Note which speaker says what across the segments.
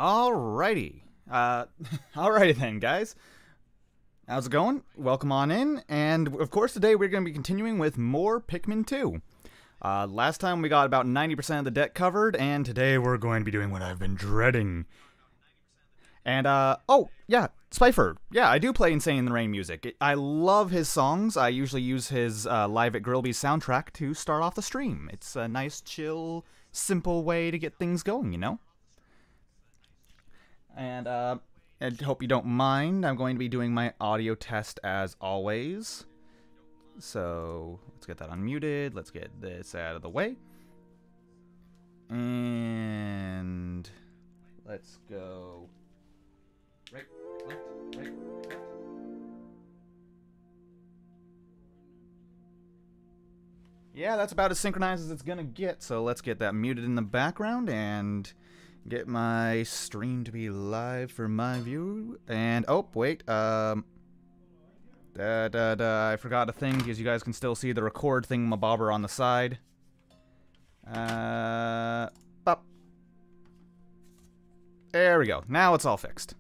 Speaker 1: Alrighty. Alrighty then, guys. How's it going? Welcome on in. And, of course, today we're going to be continuing with more Pikmin 2. Last time we got about 90% of the deck covered, and today we're going to be doing what I've been dreading. And, oh, yeah, Spifer. Yeah, I do play Insane in the Rain music. I love his songs. I usually use his Live at Grillby's soundtrack to start off the stream. It's a nice, chill, simple way to get things going, you know? And, I hope you don't mind. I'm going to be doing my audio test as always. So, let's get that unmuted. Let's get this out of the way. And let's go right, left, right, left. Yeah, that's about as synchronized as it's gonna get. So let's get that muted in the background and get my stream to be live for my view. And, oh, wait, I forgot a thing, because you guys can still see the record thingamabobber on the side. Up. There we go. Now it's all fixed.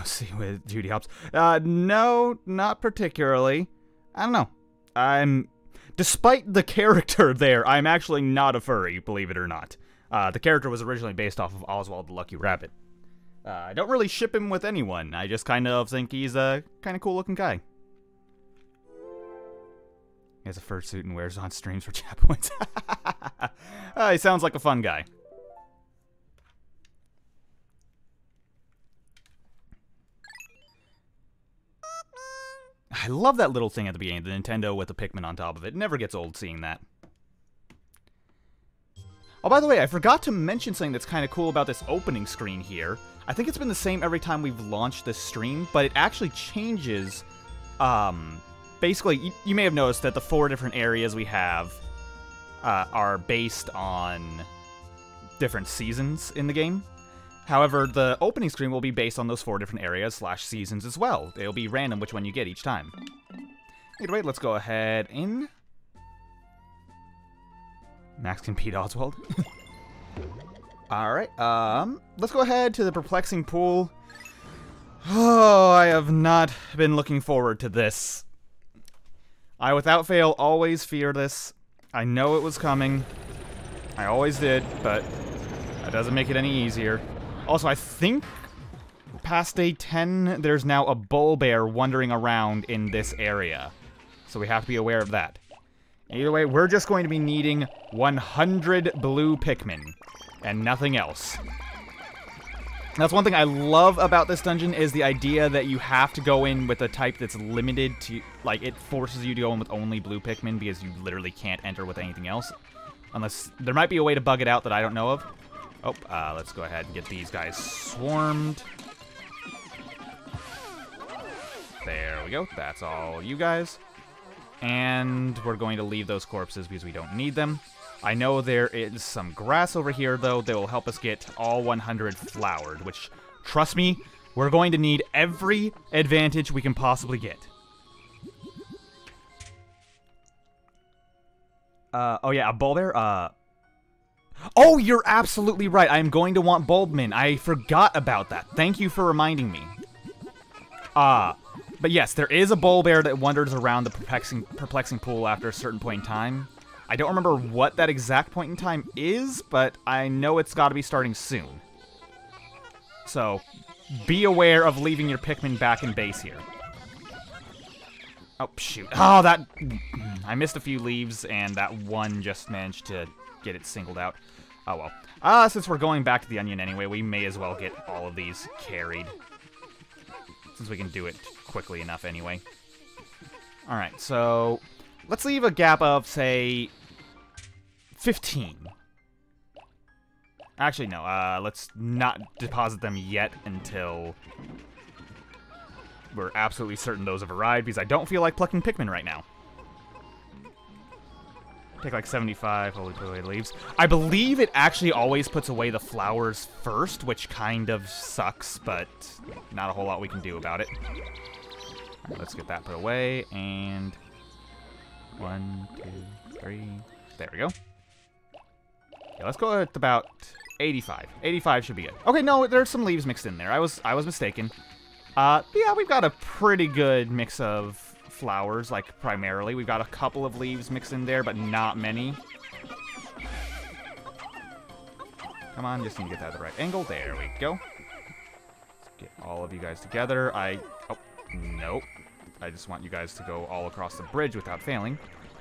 Speaker 1: See with Judy Hopps. No, not particularly. I don't know. Despite the character there, I'm actually not a furry, believe it or not. The character was originally based off of Oswald the Lucky Rabbit. I don't really ship him with anyone. I just kind of think he's a kind of cool-looking guy. He has a fursuit and wears on streams for chat points. He sounds like a fun guy. I love that little thing at the beginning, the Nintendo with the Pikmin on top of it. It never gets old seeing that. Oh, by the way, I forgot to mention something that's kind of cool about this opening screen here. I think it's been the same every time we've launched this stream, but it actually changes. Basically, you may have noticed that the 4 different areas we have are based on different seasons in the game. However, the opening screen will be based on those 4 different areas / seasons as well. It'll be random which one you get each time. Anyway, let's go ahead in. Max can beat Oswald. Alright, let's go ahead to the perplexing pool. Oh, I have not been looking forward to this. I, without fail, always fear this. I know it was coming. I always did, but that doesn't make it any easier. Also, I think past day 10, there's now a bull bear wandering around in this area. So we have to be aware of that. Either way, we're just going to be needing 100 blue Pikmin, and nothing else. That's one thing I love about this dungeon, is the idea that you have to go in with a type that's limited to, like, it forces you to go in with only blue Pikmin, because you literally can't enter with anything else. Unless, there might be a way to bug it out that I don't know of. Oh, let's go ahead and get these guys swarmed. There we go, that's all you guys. And we're going to leave those corpses because we don't need them. I know there is some grass over here, though, that will help us get all 100 flowered, which, trust me, we're going to need every advantage we can possibly get. Oh yeah, a bull bear? Oh, you're absolutely right. I am going to want Bulbmin. I forgot about that. Thank you for reminding me. But yes, there is a bull bear that wanders around the perplexing pool after a certain point in time. I don't remember what that exact point in time is, but I know it's got to be starting soon. So, be aware of leaving your Pikmin back in base here. Oh, shoot. Oh, that... I missed a few leaves, and that one just managed to get it singled out. Oh, well. Since we're going back to the onion anyway, we may as well get all of these carried. Since we can do it quickly enough anyway. Alright, so... let's leave a gap of, say... 15. Actually, no. Let's not deposit them yet until... we're absolutely certain those have arrived, because I don't feel like plucking Pikmin right now. Take like 75 holy toy leaves. I believe it actually always puts away the flowers first, which kind of sucks, but not a whole lot we can do about it. Right, let's get that put away, and 1, 2, 3. There we go. Yeah, let's go at about 85. 85 should be it. Okay, no, there's some leaves mixed in there. I was mistaken. Yeah, we've got a pretty good mix of flowers, like, primarily. We've got a couple of leaves mixed in there, but not many. Come on, just need to get that at the right angle. There we go. Let's get all of you guys together. Oh, nope. I just want you guys to go all across the bridge without failing.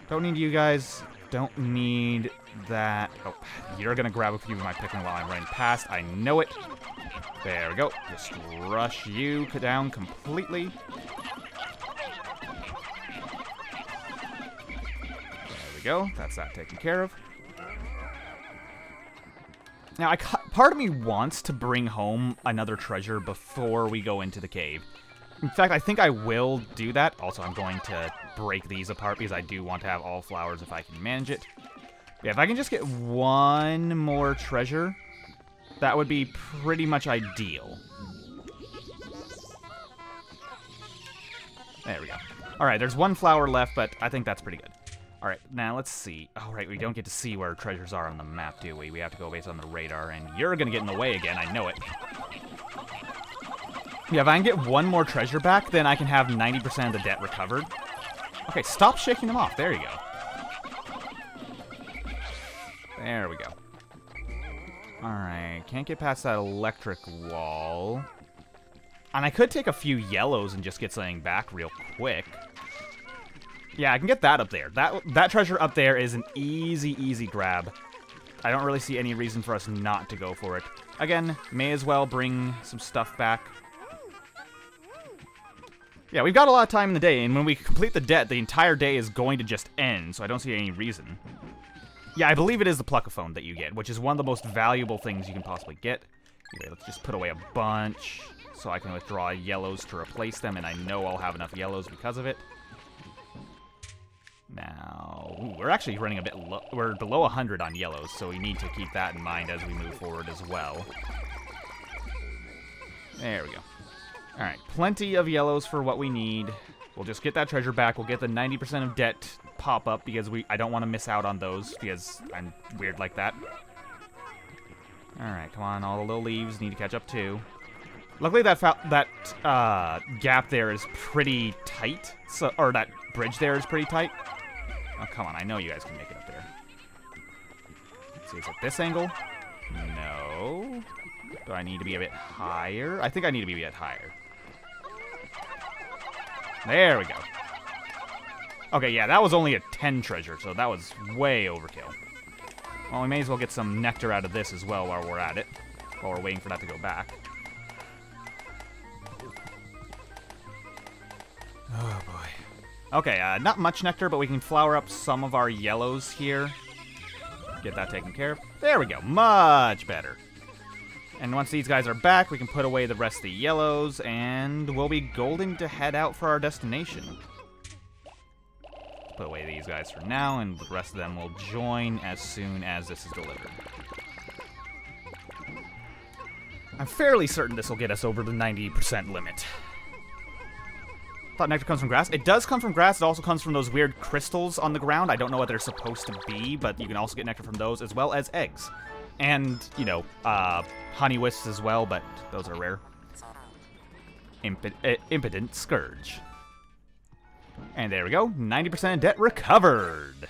Speaker 1: Don't need you guys. Don't need that. Oh, you're gonna grab a few of my Pikmin while I'm running past. I know it. There we go. Just rush you down completely. There we go. That's that taken care of. Now, part of me wants to bring home another treasure before we go into the cave. In fact, I think I will do that. Also, I'm going to break these apart because I do want to have all flowers if I can manage it. Yeah, if I can just get one more treasure, that would be pretty much ideal. There we go. Alright, there's one flower left, but I think that's pretty good. Alright, now let's see. Alright, we don't get to see where treasures are on the map, do we? We have to go based on the radar, and you're gonna get in the way again, I know it. Yeah, if I can get one more treasure back, then I can have 90% of the debt recovered. Okay, stop shaking them off. There you go. There we go. Alright, can't get past that electric wall. And I could take a few yellows and just get something back real quick. Yeah, I can get that up there. That treasure up there is an easy grab. I don't really see any reason for us not to go for it. Again, may as well bring some stuff back. Yeah, we've got a lot of time in the day, and when we complete the debt, the entire day is going to just end, so I don't see any reason. Yeah, I believe it is the Pluckaphone that you get, which is one of the most valuable things you can possibly get. Anyway, let's just put away a bunch, so I can withdraw yellows to replace them, and I know I'll have enough yellows because of it. Now, ooh, we're actually running a bit low. We're below 100 on yellows, so we need to keep that in mind as we move forward as well. There we go. Alright, plenty of yellows for what we need. We'll just get that treasure back. We'll get the 90% of debt pop-up because I don't want to miss out on those because I'm weird like that. Alright, come on. All the little leaves need to catch up too. Luckily that gap there is pretty tight. Or that bridge there is pretty tight. Oh, come on. I know you guys can make it up there. Let's see, is it this angle? No. Do I need to be a bit higher? I think I need to be a bit higher. There we go. Okay, yeah, that was only a 10 treasure, so that was way overkill. Well, we may as well get some nectar out of this as well while we're at it. While we're waiting for that to go back. Oh, boy. Okay, not much nectar, but we can flower up some of our yellows here. Get that taken care of. There we go. Much better. And once these guys are back, we can put away the rest of the yellows, and we'll be golden to head out for our destination. Put away these guys for now, and the rest of them will join as soon as this is delivered. I'm fairly certain this will get us over the 90% limit. Thought nectar comes from grass. It does come from grass. It also comes from those weird crystals on the ground. I don't know what they're supposed to be, but you can also get nectar from those, as well as eggs. And, you know, honey wisps as well, but those are rare. Impediment Scourge. And there we go. 90% of debt recovered.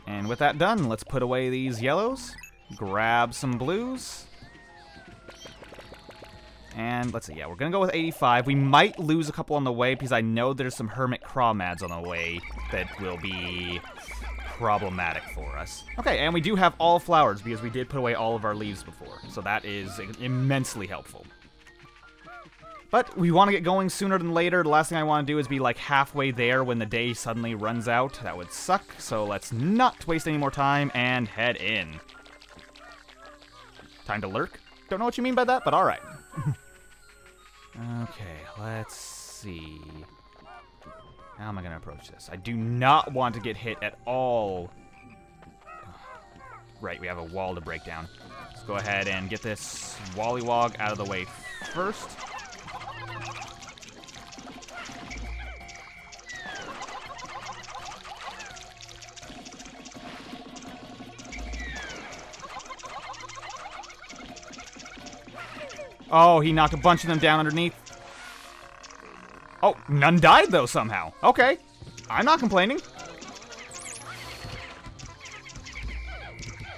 Speaker 1: And with that done, let's put away these yellows. Grab some blues. And let's see, yeah, we're going to go with 85. We might lose a couple on the way because I know there's some Hermit Crawmads on the way that will be problematic for us. Okay, and we do have all flowers because we did put away all of our leaves before. So that is immensely helpful. But we want to get going sooner than later. The last thing I want to do is be like halfway there when the day suddenly runs out. That would suck. So let's not waste any more time and head in. Time to lurk? Don't know what you mean by that, but alright. Okay, let's see. How am I going to approach this? I do not want to get hit at all. Right, we have a wall to break down. Let's go ahead and get this Wallywog out of the way first. Oh, he knocked a bunch of them down underneath. Oh, none died, though, somehow. Okay. I'm not complaining.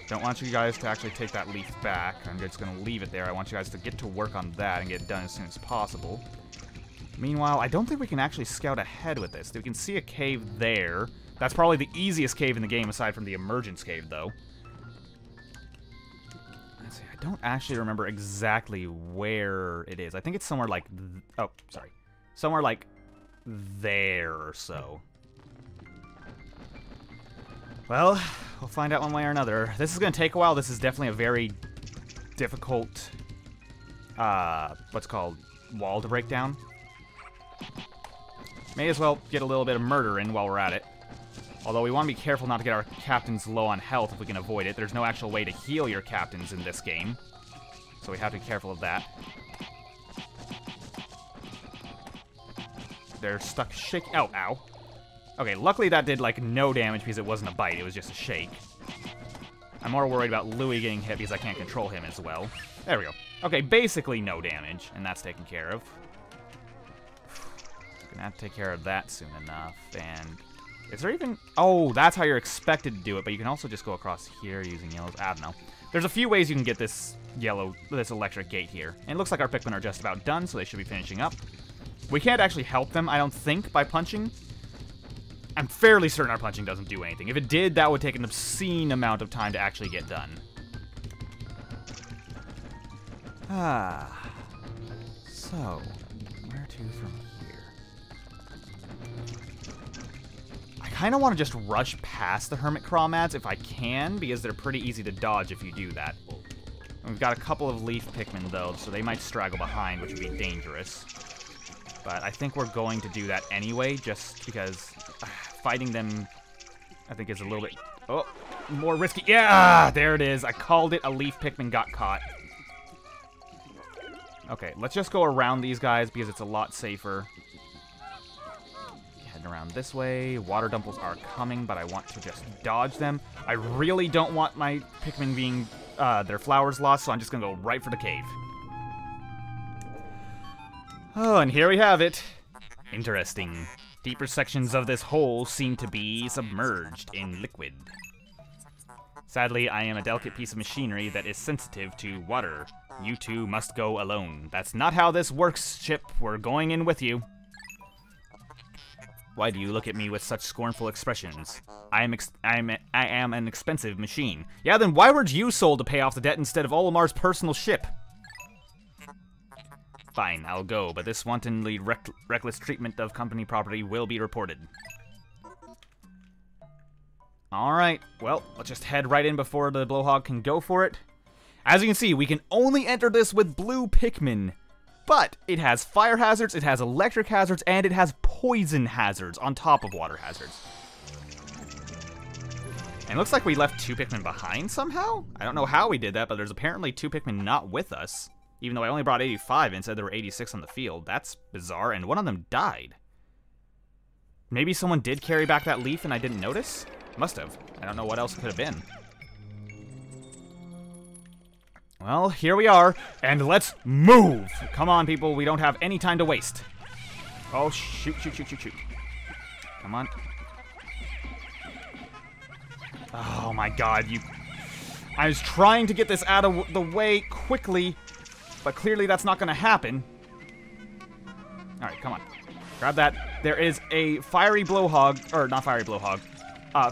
Speaker 1: Don't want you guys to actually take that leaf back. I'm just going to leave it there. I want you guys to get to work on that and get it done as soon as possible. Meanwhile, I don't think we can actually scout ahead with this. We can see a cave there. That's probably the easiest cave in the game, aside from the Emergence Cave, though. Let's see. I don't actually remember exactly where it is. I think it's somewhere like... Oh, sorry. Somewhere like there or so. Well, we'll find out one way or another. This is going to take a while. This is definitely a very difficult, what's it called, wall to break down. May as well get a little bit of murder in while we're at it. Although we want to be careful not to get our captains low on health if we can avoid it. There's no actual way to heal your captains in this game. So we have to be careful of that. They're stuck shaking. Oh, ow. Okay, luckily that did, like, no damage because it wasn't a bite. It was just a shake. I'm more worried about Louis getting hit because I can't control him as well. There we go. Okay, basically no damage, and that's taken care of. Gonna have to take care of that soon enough, and Is there even... Oh, that's how you're expected to do it, but you can also just go across here using yellows. I don't know. There's a few ways you can get this this electric gate here. And it looks like our Pikmin are just about done, so they should be finishing up. We can't actually help them, I don't think, by punching. I'm fairly certain our punching doesn't do anything. If it did, that would take an obscene amount of time to actually get done. So, where to from here? I kind of want to just rush past the Hermit Crawmads if I can, because they're pretty easy to dodge if you do that. And we've got a couple of Leaf Pikmin, though, so they might straggle behind, which would be dangerous. But I think we're going to do that anyway, just because fighting them, I think, is a little bit... Oh, more risky. Yeah, there it is. I called it. A Leaf Pikmin got caught. Okay, let's just go around these guys because it's a lot safer. Heading around this way. Water Dumples are coming, but I want to just dodge them. I really don't want my Pikmin being their flowers lost, so I'm just going to go right for the cave. Oh, and here we have it. Interesting. Deeper sections of this hole seem to be submerged in liquid. Sadly, I am a delicate piece of machinery that is sensitive to water. You two must go alone. That's not how this works, Chip. We're going in with you. Why do you look at me with such scornful expressions? I am an expensive machine. Yeah, then why weren't you sold to pay off the debt instead of Olimar's personal ship? Fine, I'll go, but this wantonly reckless treatment of company property will be reported. Alright, well, let's just head right in before the Blowhog can go for it. As you can see, we can only enter this with blue Pikmin. But it has fire hazards, it has electric hazards, and it has poison hazards on top of water hazards. And it looks like we left 2 Pikmin behind somehow? I don't know how we did that, but there's apparently 2 Pikmin not with us. Even though I only brought 85 and said there were 86 on the field. That's bizarre, and one of them died. Maybe someone did carry back that leaf and I didn't notice? Must have. I don't know what else it could have been. Well, here we are, and let's move! Come on, people, we don't have any time to waste. Oh, shoot, shoot, shoot, shoot, shoot. Come on. Oh my god, I was trying to get this out of the way quickly, but clearly that's not going to happen. Alright, come on. Grab that. There is a fiery blowhog, or not fiery blowhog,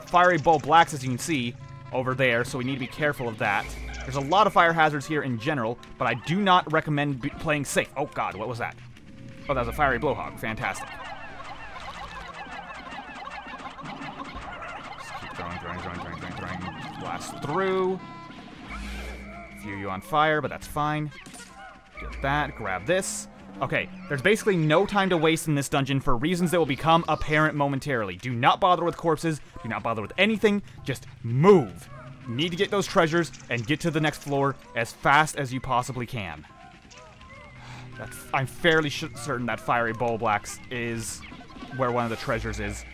Speaker 1: fiery bull blacks, as you can see, over there, so we need to be careful of that. There's a lot of fire hazards here in general, but I do not recommend playing safe. Oh god, what was that? Oh, that was a fiery blowhog. Fantastic. Just keep throwing. Blast through. Few you on fire, but that's fine. Get that, grab this. Okay, there's basically no time to waste in this dungeon for reasons that will become apparent momentarily. Do not bother with corpses, do not bother with anything, just move. You need to get those treasures and get to the next floor as fast as you possibly can. I'm fairly certain that Fiery Bowl Blacks is where one of the treasures is.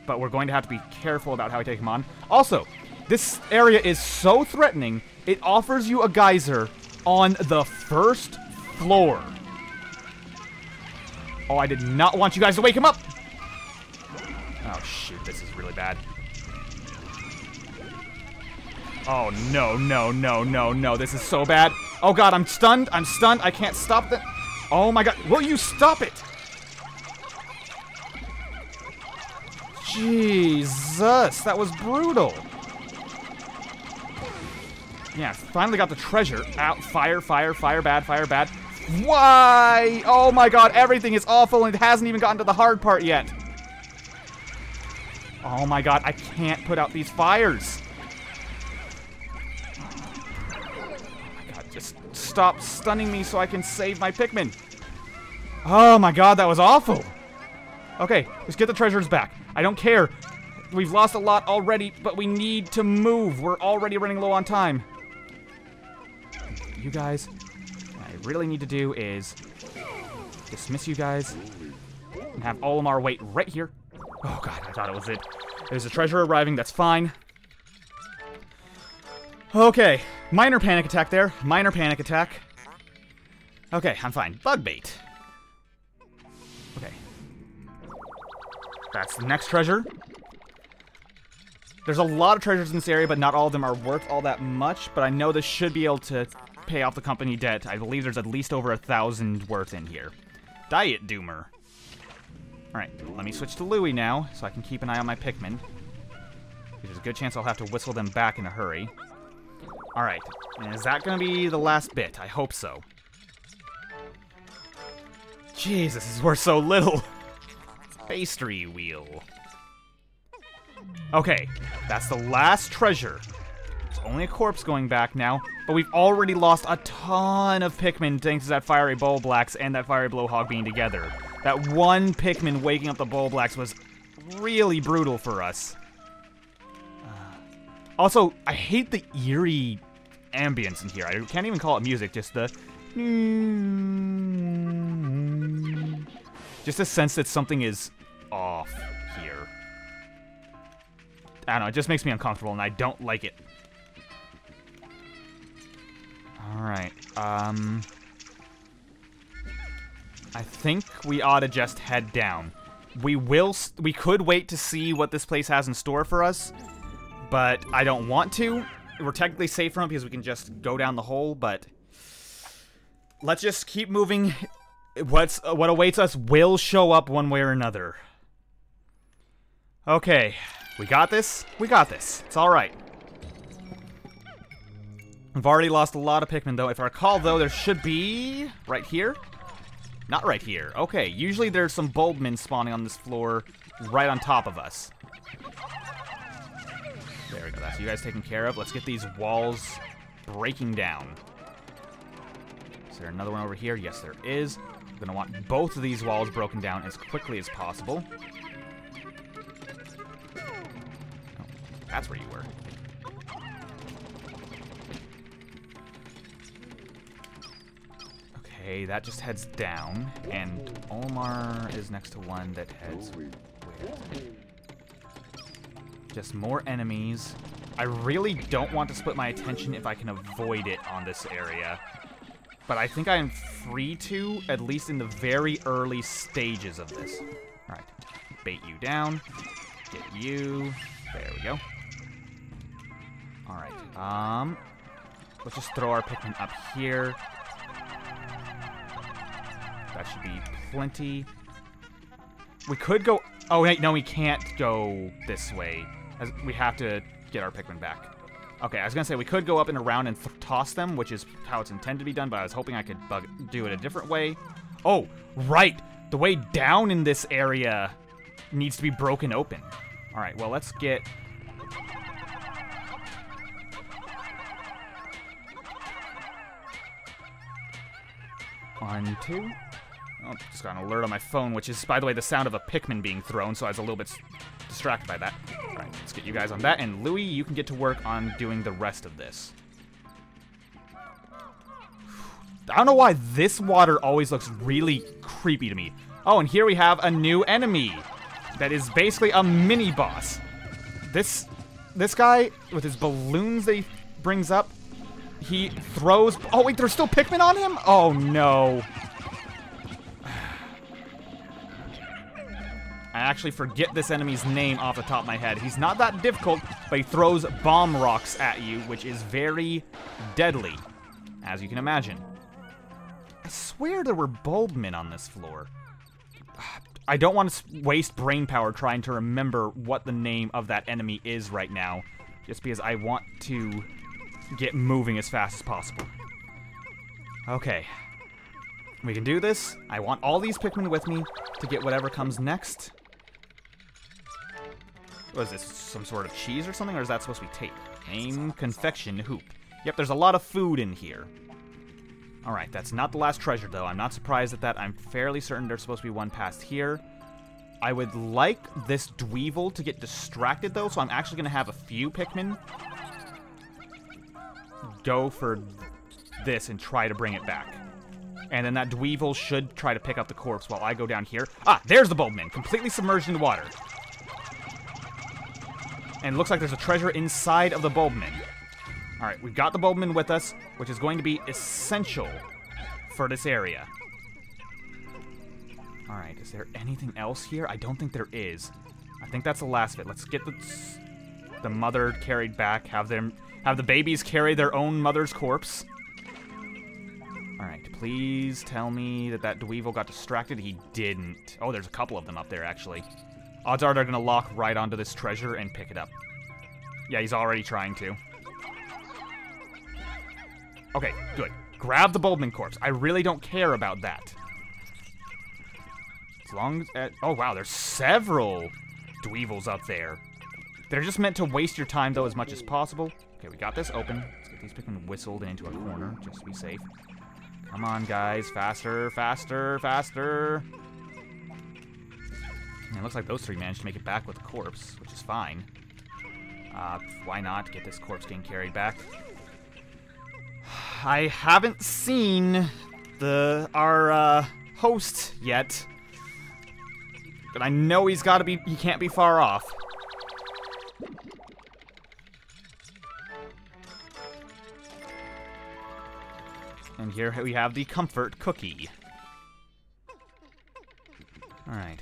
Speaker 1: But we're going to have to be careful about how we take them on. Also, this area is so threatening, it offers you a geyser on the first floor. Oh, I did not want you guys to wake him up! Oh, shoot, this is really bad. Oh, no, no, no, no, no, this is so bad. Oh, God, I'm stunned, I can't stop that. Oh, my God, will you stop it? Jesus, that was brutal. Yeah, finally got the treasure. Out, fire, fire, fire bad, fire bad. Why? Oh my god, everything is awful and it hasn't even gotten to the hard part yet. Oh my god, I can't put out these fires. Oh my god, just stop stunning me so I can save my Pikmin. Oh my god, that was awful. Okay, let's get the treasures back. I don't care. We've lost a lot already, but we need to move. We're already running low on time. You guys... I really need to do is dismiss you guys and have Olimar wait right here. Oh god, I thought it was it. There's a treasure arriving, that's fine. Okay, minor panic attack there. Minor panic attack. Okay, I'm fine. Bug bait. Okay. That's the next treasure. There's a lot of treasures in this area, but not all of them are worth all that much. But I know this should be able to pay off the company debt. I believe there's at least over 1,000 worth in here. Diet Doomer. Alright, let me switch to Louie now, so I can keep an eye on my Pikmin. There's a good chance I'll have to whistle them back in a hurry. Alright, and is that going to be the last bit? I hope so. Jeez, this is worth so little. Pastry Wheel. Okay, that's the last treasure. There's only a corpse going back now, but we've already lost a ton of Pikmin thanks to that Fiery Bulblax and that Fiery Blowhog being together. That one Pikmin waking up the Bulblax was really brutal for us. Also, I hate the eerie ambience in here. I can't even call it music, just the... Just a sense that something is off here. I don't know, it just makes me uncomfortable, and I don't like it. Alright, I think we ought to just head down. We could wait to see what this place has in store for us, but I don't want to. We're technically safe from it because we can just go down the hole, but let's just keep moving. What awaits us will show up one way or another. Okay, we got this. We got this. It's alright. I've already lost a lot of Pikmin, though. If I recall, though, there should be... right here? Not right here. Okay, usually there's some Bulbmin spawning on this floor right on top of us. There we go. That's you guys taken care of. Let's get these walls breaking down. Is there another one over here? Yes, there is. I'm going to want both of these walls broken down as quickly as possible. Oh, that's where you were. Okay, that just heads down, and Omar is next to one that heads where? Just more enemies. I really don't want to split my attention if I can avoid it on this area. But I think I am free to, at least in the very early stages of this. Alright, bait you down. Get you. There we go. Alright, let's just throw our Pikmin up here. That should be plenty. We could go... oh, wait, no, we can't go this way. We have to get our Pikmin back. Okay, I was going to say, we could go up and around and toss them, which is how it's intended to be done, but I was hoping I could do it a different way. Oh, right! The way down in this area needs to be broken open. Alright, well, let's get... 1, 2... oh, just got an alert on my phone, which is, by the way, the sound of a Pikmin being thrown, so I was a little bit distracted by that. Alright, let's get you guys on that, and Louie, you can get to work on doing the rest of this. I don't know why this water always looks really creepy to me. Oh, and here we have a new enemy that is basically a mini-boss. This guy, with his balloons that he brings up, he throws... oh, wait, there's still Pikmin on him? Oh, no. I actually forget this enemy's name off the top of my head. He's not that difficult, but he throws bomb rocks at you, which is very deadly, as you can imagine. I swear there were Bulbmin on this floor. I don't want to waste brain power trying to remember what the name of that enemy is right now, just because I want to get moving as fast as possible. Okay. We can do this. I want all these Pikmin with me to get whatever comes next. What is this, some sort of cheese or something, or is that supposed to be tape? Aim, confection, hoop. Yep, there's a lot of food in here. Alright, that's not the last treasure, though. I'm not surprised at that. I'm fairly certain there's supposed to be one past here. I would like this Dweevil to get distracted, though, so I'm actually going to have a few Pikmin go for this and try to bring it back. And then that Dweevil should try to pick up the corpse while I go down here. Ah, there's the Bulbmin, completely submerged in the water. And it looks like there's a treasure inside of the Bulbmin. Alright, we've got the Bulbmin with us, which is going to be essential for this area. Alright, is there anything else here? I don't think there is. I think that's the last of it. Let's get the mother carried back. Have the babies carry their own mother's corpse. Alright, please tell me that Dweevil got distracted. He didn't. Oh, there's a couple of them up there, actually. Odds are they're going to lock right onto this treasure and pick it up. Yeah, he's already trying to. Okay, good. Grab the Bulbman corpse. I really don't care about that. As long as... oh, wow, there's several Dweevils up there. They're just meant to waste your time, though, as much as possible. Okay, we got this open. Let's get these Pikmin whistled into a corner, just to be safe. Come on, guys. Faster, faster, faster. And it looks like those three managed to make it back with the corpse, which is fine. Why not get this corpse getting carried back? I haven't seen our host yet. But I know he can't be far off. And here we have the comfort cookie. Alright.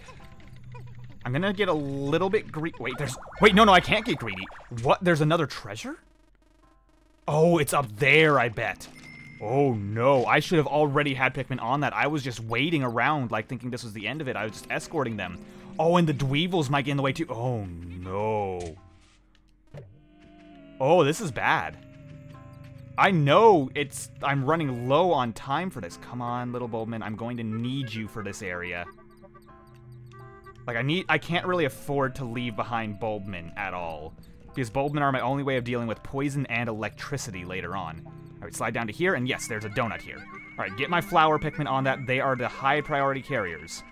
Speaker 1: I'm gonna get a little bit greedy. Wait, no, I can't get greedy. What? There's another treasure? Oh, it's up there, I bet. Oh, no. I should have already had Pikmin on that. I was just waiting around, like, thinking this was the end of it. I was just escorting them. Oh, and the Dweevils might get in the way, too. Oh, no. Oh, this is bad. I know I'm running low on time for this. Come on, little Bulbman. I'm going to need you for this area. Like, I can't really afford to leave behind Bulbman at all. Because Bulbman are my only way of dealing with poison and electricity later on. Alright, slide down to here, and yes, there's a donut here. Alright, get my flower Pikmin on that. They are the high priority carriers.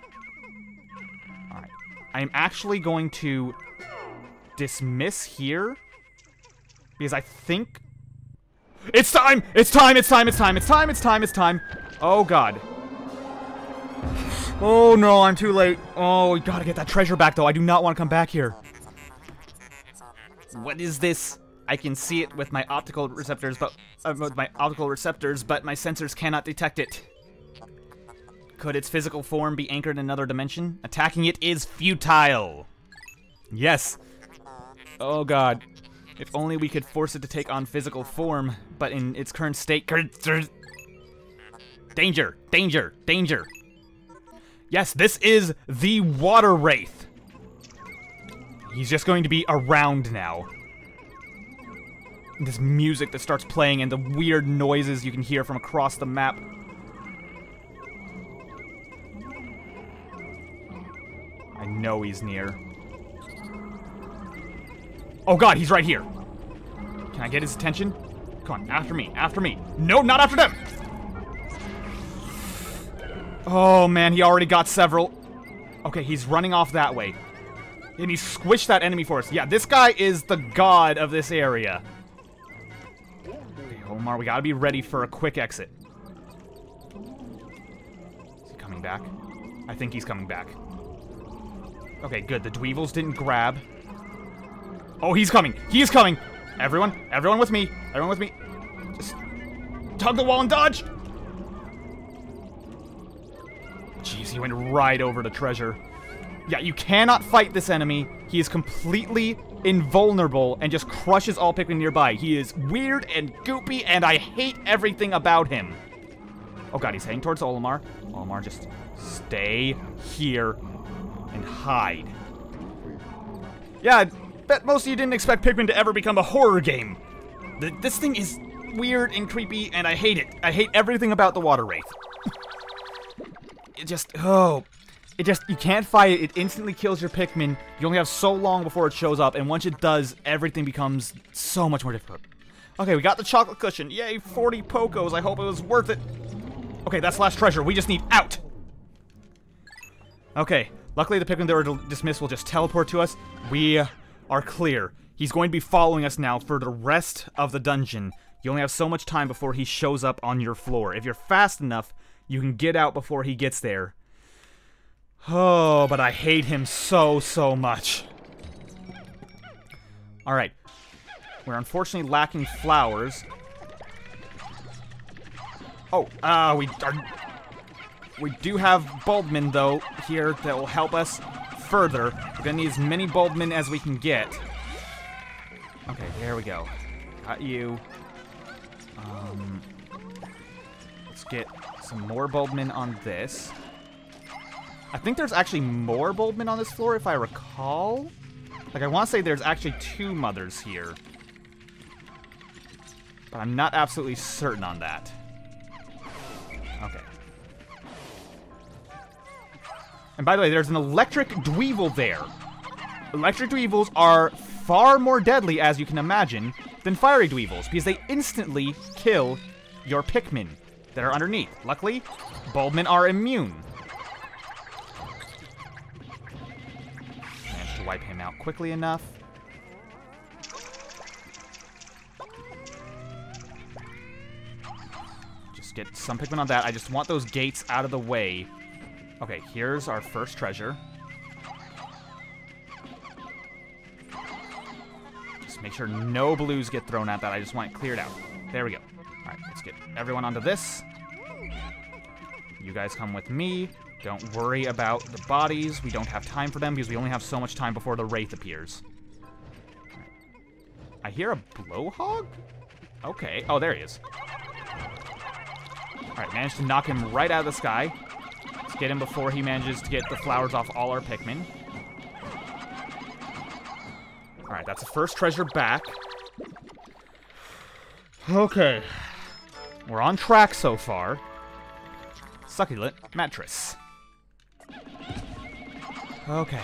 Speaker 1: Alright. I am actually going to dismiss here. Because I think... It's time! It's time! It's time! It's time! It's time! It's time! It's time! Oh, God. Oh, no, I'm too late. Oh, we gotta get that treasure back, though. I do not want to come back here. What is this? I can see it with my optical receptors, but my sensors cannot detect it. Could its physical form be anchored in another dimension? Attacking it is futile. Yes. Oh, God. If only we could force it to take on physical form, but in its current state... Danger! Danger! Danger! Yes, this is the Water Wraith! He's just going to be around now. This music that starts playing and the weird noises you can hear from across the map. I know he's near. Oh, God, he's right here. Can I get his attention? Come on, after me, after me. No, not after them! Oh, man, he already got several. Okay, he's running off that way. And he squished that enemy for us. Yeah, this guy is the god of this area. Okay, Omar, we gotta be ready for a quick exit. Is he coming back? I think he's coming back. Okay, good. The Dweevils didn't grab. Oh, he's coming. He is coming. Everyone with me. Everyone with me. Just tug the wall and dodge. Jeez, he went right over the treasure. Yeah, you cannot fight this enemy. He is completely invulnerable and just crushes all Pikmin nearby. He is weird and goopy, and I hate everything about him. Oh, God, he's heading towards Olimar. Olimar, just stay here and hide. Yeah, I bet most of you didn't expect Pikmin to ever become a horror game. This thing is weird and creepy, and I hate it. I hate everything about the Water Wraith. You can't fight it. It instantly kills your Pikmin. You only have so long before it shows up, and once it does, everything becomes so much more difficult. Okay, we got the chocolate cushion. Yay, 40 Pokos. I hope it was worth it. Okay, that's last treasure. We just need out. Okay, luckily the Pikmin that were dismissed will just teleport to us. We are clear. He's going to be following us now for the rest of the dungeon. You only have so much time before he shows up on your floor. If you're fast enough, you can get out before he gets there. Oh, but I hate him so, so much. Alright. We're unfortunately lacking flowers. Oh, we are... We do have Bulbmin, though, here that will help us further. We're gonna need as many Bulbmin as we can get. Okay, there we go. Got you. Let's get some more Bulbmin on this. I think there's actually more Bulbmin on this floor, if I recall. Like, I want to say there's actually 2 mothers here. But I'm not absolutely certain on that. Okay. And by the way, there's an electric Dweevil there. Electric Dweevils are far more deadly, as you can imagine, than fiery Dweevils, because they instantly kill your Pikmin that are underneath. Luckily, Bulbmin are immune. Managed to wipe him out quickly enough. Just get some Pikmin on that. I just want those gates out of the way. Okay, here's our first treasure. Just make sure no blues get thrown at that. I just want it cleared out. There we go. Alright, let's get everyone onto this. You guys come with me. Don't worry about the bodies. We don't have time for them because we only have so much time before the Wraith appears. Right. I hear a Blowhog? Okay. Oh, there he is. Alright, managed to knock him right out of the sky. Let's get him before he manages to get the flowers off all our Pikmin. Alright, that's the first treasure back. Okay. We're on track so far. Succulent Mattress. Okay.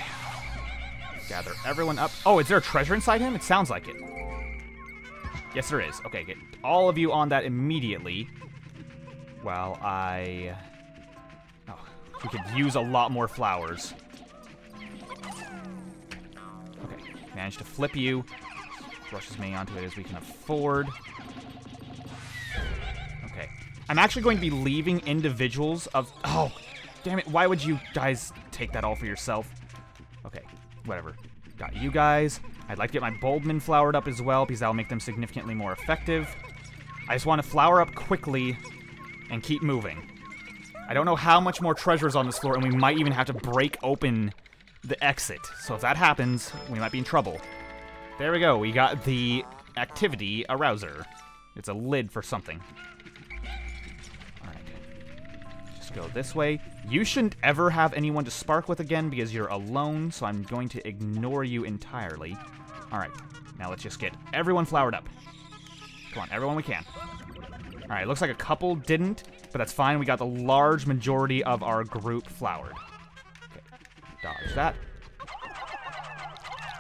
Speaker 1: Gather everyone up. Oh, is there a treasure inside him? It sounds like it. Yes, there is. Okay, get all of you on that immediately. While I... Oh, we could use a lot more flowers. Okay, managed to flip you. Rush as many onto it as we can afford. Okay. I'm actually going to be leaving individuals of... Oh, damn it. Why would you guys take that all for yourself? Okay, whatever. Got you guys. I'd like to get my Bulbmin flowered up as well, because that'll make them significantly more effective. I just want to flower up quickly and keep moving. I don't know how much more treasure is on this floor, and we might even have to break open the exit. So if that happens, we might be in trouble. There we go. We got the activity Arouser. It's a lid for something. Alright. Just go this way. You shouldn't ever have anyone to spark with again because you're alone, so I'm going to ignore you entirely. Alright. Now let's just get everyone flowered up. Come on, everyone we can. Alright, looks like a couple didn't, but that's fine. We got the large majority of our group flowered. Okay, dodge that.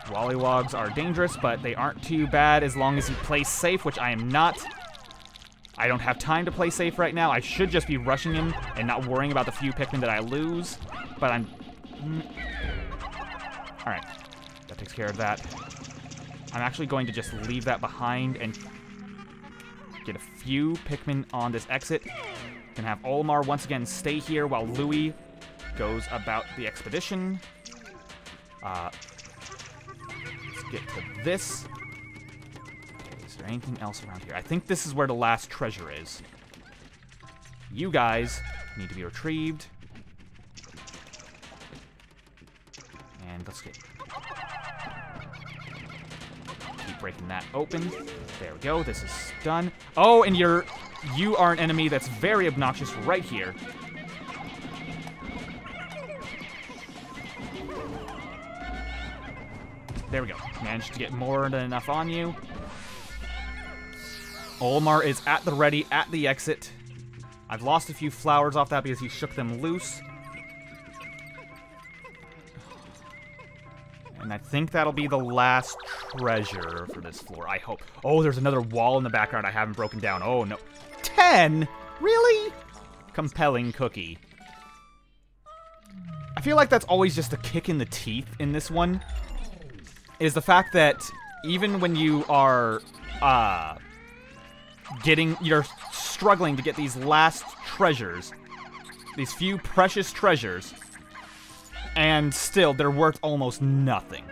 Speaker 1: Wallywogs are dangerous, but they aren't too bad as long as you play safe, which I am not. I don't have time to play safe right now. I should just be rushing him and not worrying about the few Pikmin that I lose, but I'm... Alright, that takes care of that. I'm actually going to just leave that behind and get a few Pikmin on this exit. Can have Olimar once again stay here while Louie goes about the expedition. Let's get to this. Okay, is there anything else around here? I think this is where the last treasure is. You guys need to be retrieved. And let's get... Keep breaking that open. There we go. This is done. Oh, and you are an enemy that's very obnoxious right here. There we go. Managed to get more than enough on you. Olimar is at the ready, at the exit. I've lost a few flowers off that because he shook them loose. And I think that'll be the last treasure for this floor, I hope. Oh, there's another wall in the background I haven't broken down. Oh, no. 10? Really? Compelling cookie. I feel like that's always just a kick in the teeth in this one. Is the fact that even when you are, you're struggling to get these last treasures, these few precious treasures, and still, they're worth almost nothing.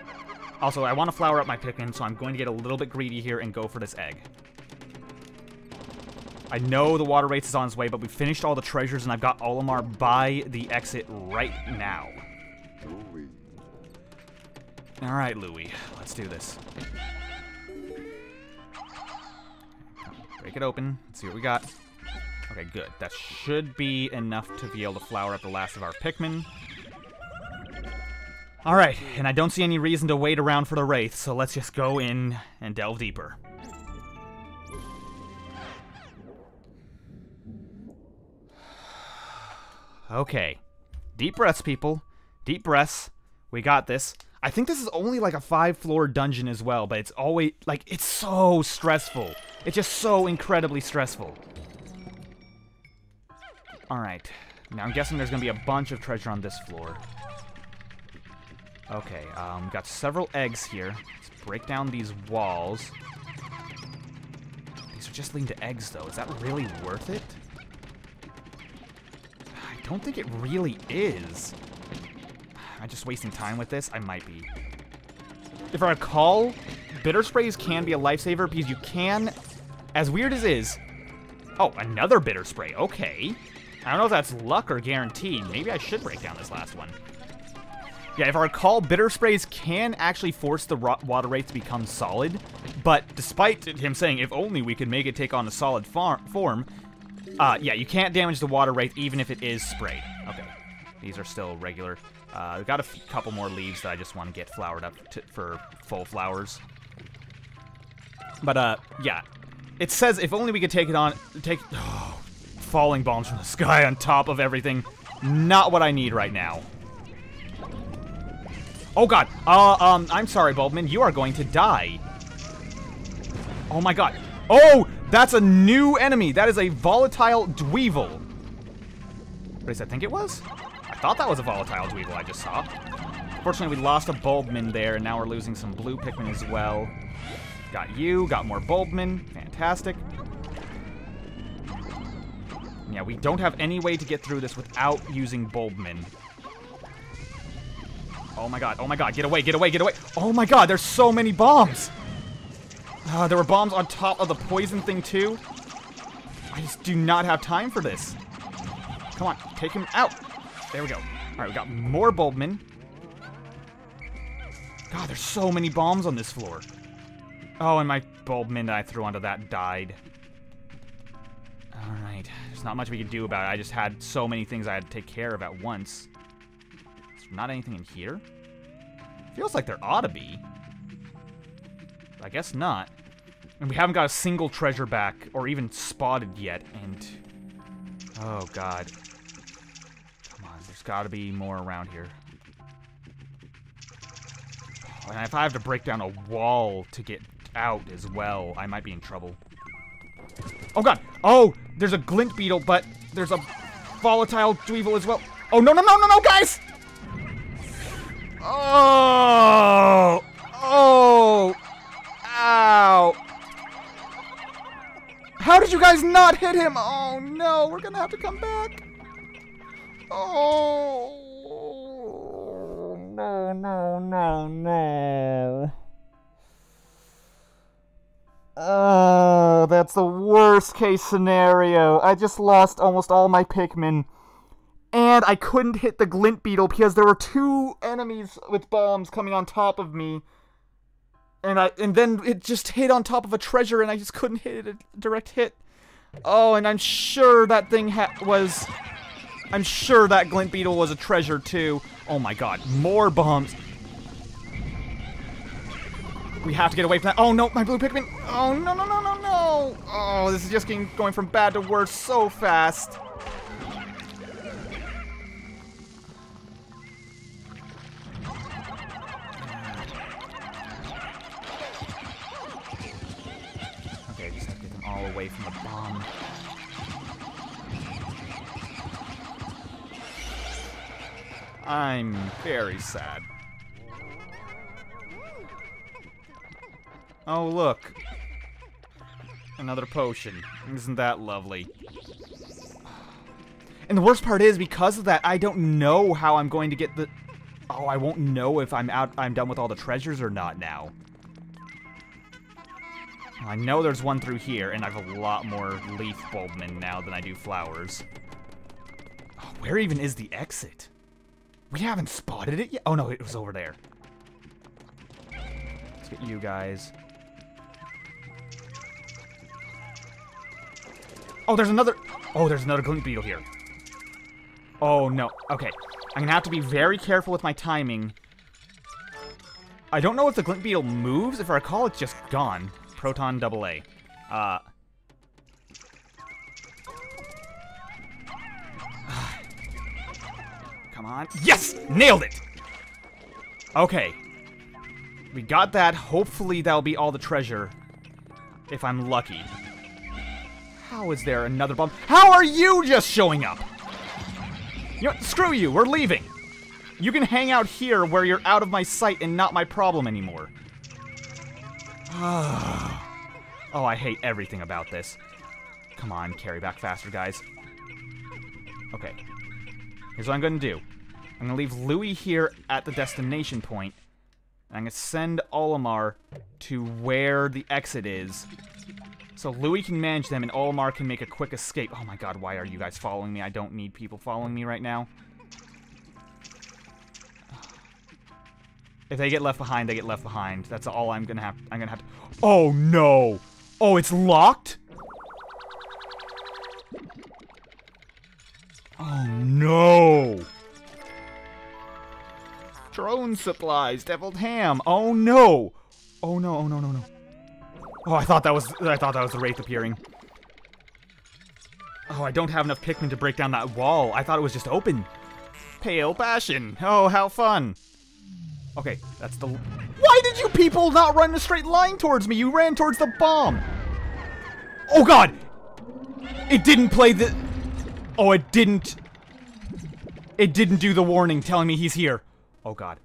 Speaker 1: Also, I want to flower up my Pikmin, so I'm going to get a little bit greedy here and go for this egg. I know the water race is on its way, but we finished all the treasures, and I've got Olimar by the exit right now. Alright, Louie. Let's do this. Break it open. Let's see what we got. Okay, good. That should be enough to be able to flower up the last of our Pikmin. Alright, and I don't see any reason to wait around for the Wraith, so let's just go in and delve deeper. Okay. Deep breaths, people. Deep breaths. We got this. I think this is only like a 5-floor dungeon as well, but it's always, like, it's so stressful. It's just so incredibly stressful. Alright. Now I'm guessing there's gonna be a bunch of treasure on this floor. Okay, got several eggs here. Let's break down these walls. These are just leading to eggs, though. Is that really worth it? I don't think it really is. Am I just wasting time with this? I might be. If I recall, bitter sprays can be a lifesaver because you can, as weird as it is... Oh, another bitter spray. Okay. I don't know if that's luck or guaranteed. Maybe I should break down this last one. Yeah, if I recall, bitter sprays can actually force the water wraith to become solid, but despite him saying, if only we could make it take on a solid form, yeah, you can't damage the water wraith even if it is sprayed. Okay, these are still regular. We've got a couple more leaves that I just want to get flowered up for full flowers. But, yeah, it says if only we could take it on, falling bombs from the sky on top of everything. Not what I need right now. Oh god, I'm sorry, Bulbman, you are going to die. Oh my god. Oh, that's a new enemy. That is a volatile Dweevil. What does I think it was? I thought that was a volatile Dweevil I just saw. Fortunately, we lost a Bulbman there, and now we're losing some blue Pikmin as well. Got you, got more Bulbman. Fantastic. Yeah, we don't have any way to get through this without using Bulbman. Oh my god, get away, get away, get away! Oh my god, there's so many bombs! There were bombs on top of the poison thing too. I just do not have time for this. Come on, take him out! There we go. Alright, we got more Bulbman. God, there's so many bombs on this floor. Oh, and my Bulbman that I threw onto that died. Alright, there's not much we can do about it. I just had so many things I had to take care of at once. Not anything in here? Feels like there ought to be. I guess not. And we haven't got a single treasure back, or even spotted yet, and... Oh, God. Come on, there's got to be more around here. Oh, and if I have to break down a wall to get out as well, I might be in trouble. Oh, God! Oh! There's a glint beetle, but there's a volatile Dweevil as well. Oh, no, no, no, no, no, guys! Oh! Oh! Ow! How did you guys not hit him? Oh no, we're gonna have to come back. Oh! No, no, no, no. Oh, that's the worst case scenario. I just lost almost all my Pikmin. And I couldn't hit the glint beetle because there were two enemies with bombs coming on top of me. And then it just hit on top of a treasure and I just couldn't hit it a direct hit. Oh, and I'm sure that thing was... I'm sure that glint beetle was a treasure too. Oh my god, more bombs. We have to get away from that. Oh no, my blue Pikmin. Oh no, no, no, no, no. Oh, this is just going from bad to worse so fast. Away from the bomb. I'm very sad. Oh, look. Another potion. Isn't that lovely? And the worst part is, because of that, I don't know how I'm going to get the... Oh, I won't know if I'm done with all the treasures or not now. I know there's one through here, and I have a lot more leaf bulbmen now than I do flowers. Oh, where even is the exit? We haven't spotted it yet. Oh no, it was over there. Let's get you guys. Oh, there's another glint beetle here. Oh no. Okay. I'm gonna have to be very careful with my timing. I don't know if the glint beetle moves. If I recall, it's just gone. Proton AA. Come on. Yes! Nailed it! Okay. We got that. Hopefully that'll be all the treasure. If I'm lucky. How is there another bomb? How are you just showing up? You know what? Screw you. We're leaving. You can hang out here where you're out of my sight and not my problem anymore. Oh, I hate everything about this. Come on, carry back faster, guys. Okay. Here's what I'm going to do. I'm going to leave Louie here at the destination point. And I'm going to send Olimar to where the exit is. So Louie can manage them and Olimar can make a quick escape. Oh my god, why are you guys following me? I don't need people following me right now. If they get left behind, they get left behind. That's all I'm gonna have to... Oh no! Oh, it's locked? Oh no! Drone supplies, deviled ham. Oh no! Oh no, oh no, no, no. Oh, I thought that was the Wraith appearing. Oh, I don't have enough Pikmin to break down that wall. I thought it was just open. Pale passion. Oh, how fun. Okay, that's the... Why did you people not run in a straight line towards me? You ran towards the bomb. Oh god! It didn't play the... Oh, it didn't... It didn't do the warning telling me he's here. Oh god.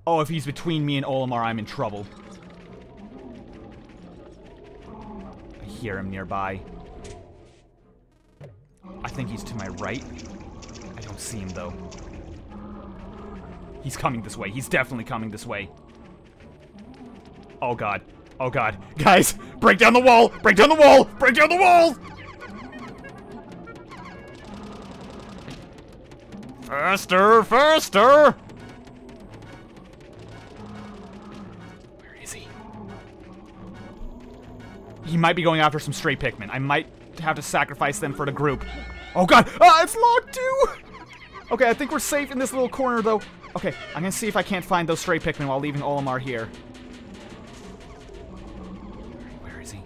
Speaker 1: Oh, if he's between me and Olimar, I'm in trouble. I hear him nearby. I think he's to my right. I don't see him, though. He's coming this way. He's definitely coming this way. Oh god. Oh god. Guys, break down the wall! Break down the wall! Break down the wall! Faster! Faster! Where is he? He might be going after some stray Pikmin. I might have to sacrifice them for the group. Oh god! Ah, it's locked too! Okay, I think we're safe in this little corner, though. Okay, I'm gonna see if I can't find those stray Pikmin while leaving Olimar here. Where is he?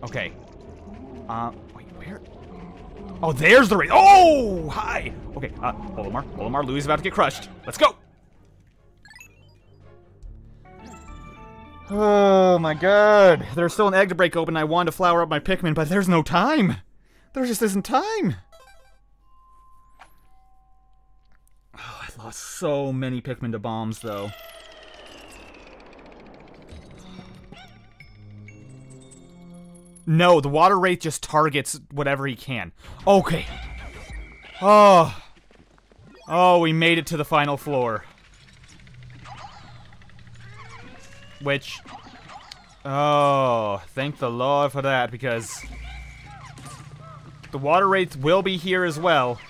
Speaker 1: Okay. Wait, where? Oh, there's the Wraith. Oh, hi! Okay, Olimar, Louie's about to get crushed. Let's go! Oh my god. There's still an egg to break open. I wanted to flower up my Pikmin, but there's no time. There just isn't time. Oh, I lost so many Pikmin to bombs, though. No, the water wraith just targets whatever he can. Okay. Oh. Oh, we made it to the final floor. Which... Oh, thank the Lord for that, because... the water wraith will be here as well.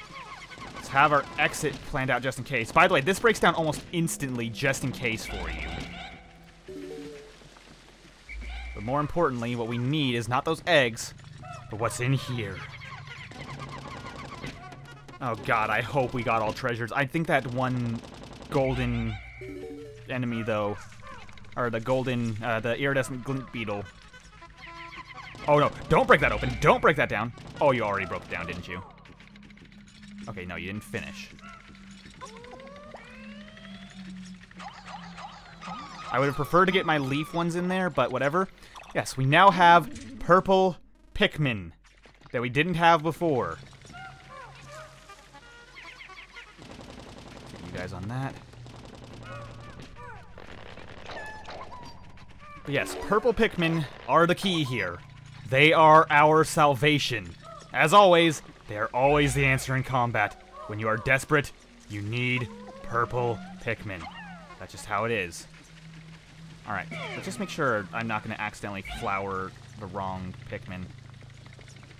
Speaker 1: Let's have our exit planned out just in case. By the way, this breaks down almost instantly just in case for you. But more importantly, what we need is not those eggs, but what's in here. Oh god, I hope we got all treasures. I think that one golden enemy, though, or the golden, the iridescent glint beetle. Oh no, don't break that open. Don't break that down. Oh, you already broke it down, didn't you? Okay, no, you didn't finish. I would have preferred to get my leaf ones in there, but whatever. Yes, we now have purple Pikmin that we didn't have before. Get you guys on that. But yes, purple Pikmin are the key here. They are our salvation. As always, they are always the answer in combat. When you are desperate, you need purple Pikmin. That's just how it is. Alright, but just make sure I'm not going to accidentally flower the wrong Pikmin.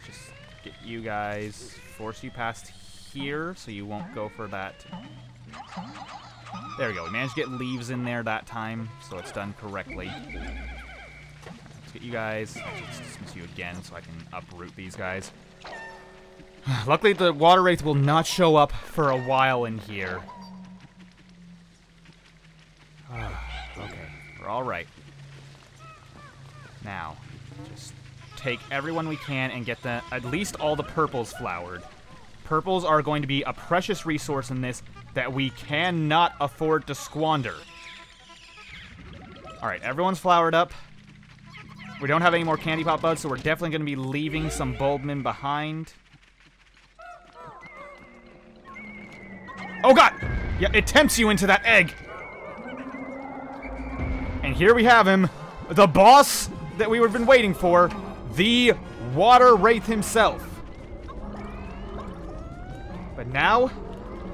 Speaker 1: Just get you guys, force you past here so you won't go for that. There we go. We managed to get leaves in there that time, so it's done correctly. Let's get you guys. Actually, let's dismiss you again so I can uproot these guys. Luckily, the water wraith will not show up for a while in here. Okay, we're all right. Now, just take everyone we can and get at least all the purples flowered. Purples are going to be a precious resource in this that we cannot afford to squander. Alright, everyone's flowered up. We don't have any more candy pop buds, so we're definitely going to be leaving some bulbmin behind. Oh god! Yeah, it tempts you into that egg! And here we have him, the boss that we've been waiting for, the Water Wraith himself. But now,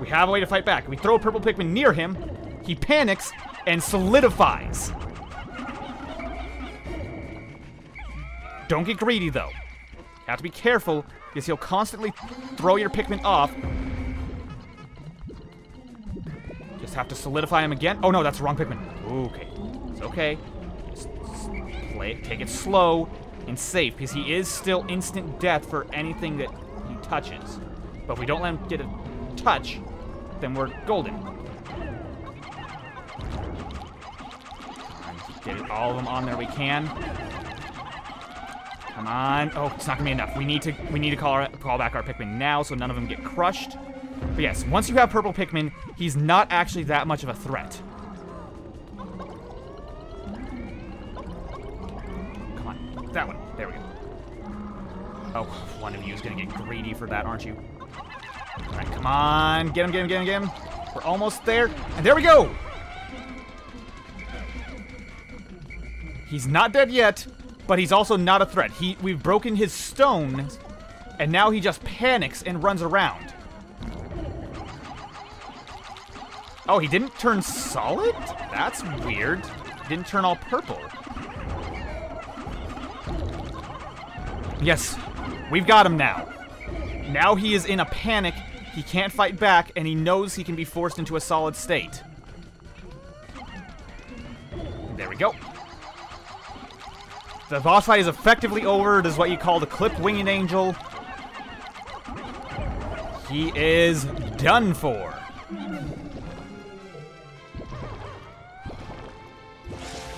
Speaker 1: we have a way to fight back. We throw a purple Pikmin near him, he panics, and solidifies. Don't get greedy, though. You have to be careful, because he'll constantly throw your Pikmin off. Just have to solidify him again. Oh no, that's the wrong Pikmin. Okay. It's okay. Just play it, take it slow and safe, because he is still instant death for anything that he touches. But if we don't let him get a touch, then we're golden. Get all of them on there we can. Come on. Oh, it's not gonna be enough. We need to call back our Pikmin now so none of them get crushed. But yes, once you have purple Pikmin, he's not actually that much of a threat. Come on, that one. There we go. Oh, one of you is gonna get greedy for that, aren't you? All right, come on, get him, get him, get him, get him. We're almost there, and there we go. He's not dead yet, but he's also not a threat. We've broken his stone, and now he just panics and runs around. Oh, he didn't turn solid? That's weird. He didn't turn all purple. Yes, we've got him now. Now he is in a panic. He can't fight back, and he knows he can be forced into a solid state. There we go. The boss fight is effectively over. It is what you call the clipped winged angel. He is done for.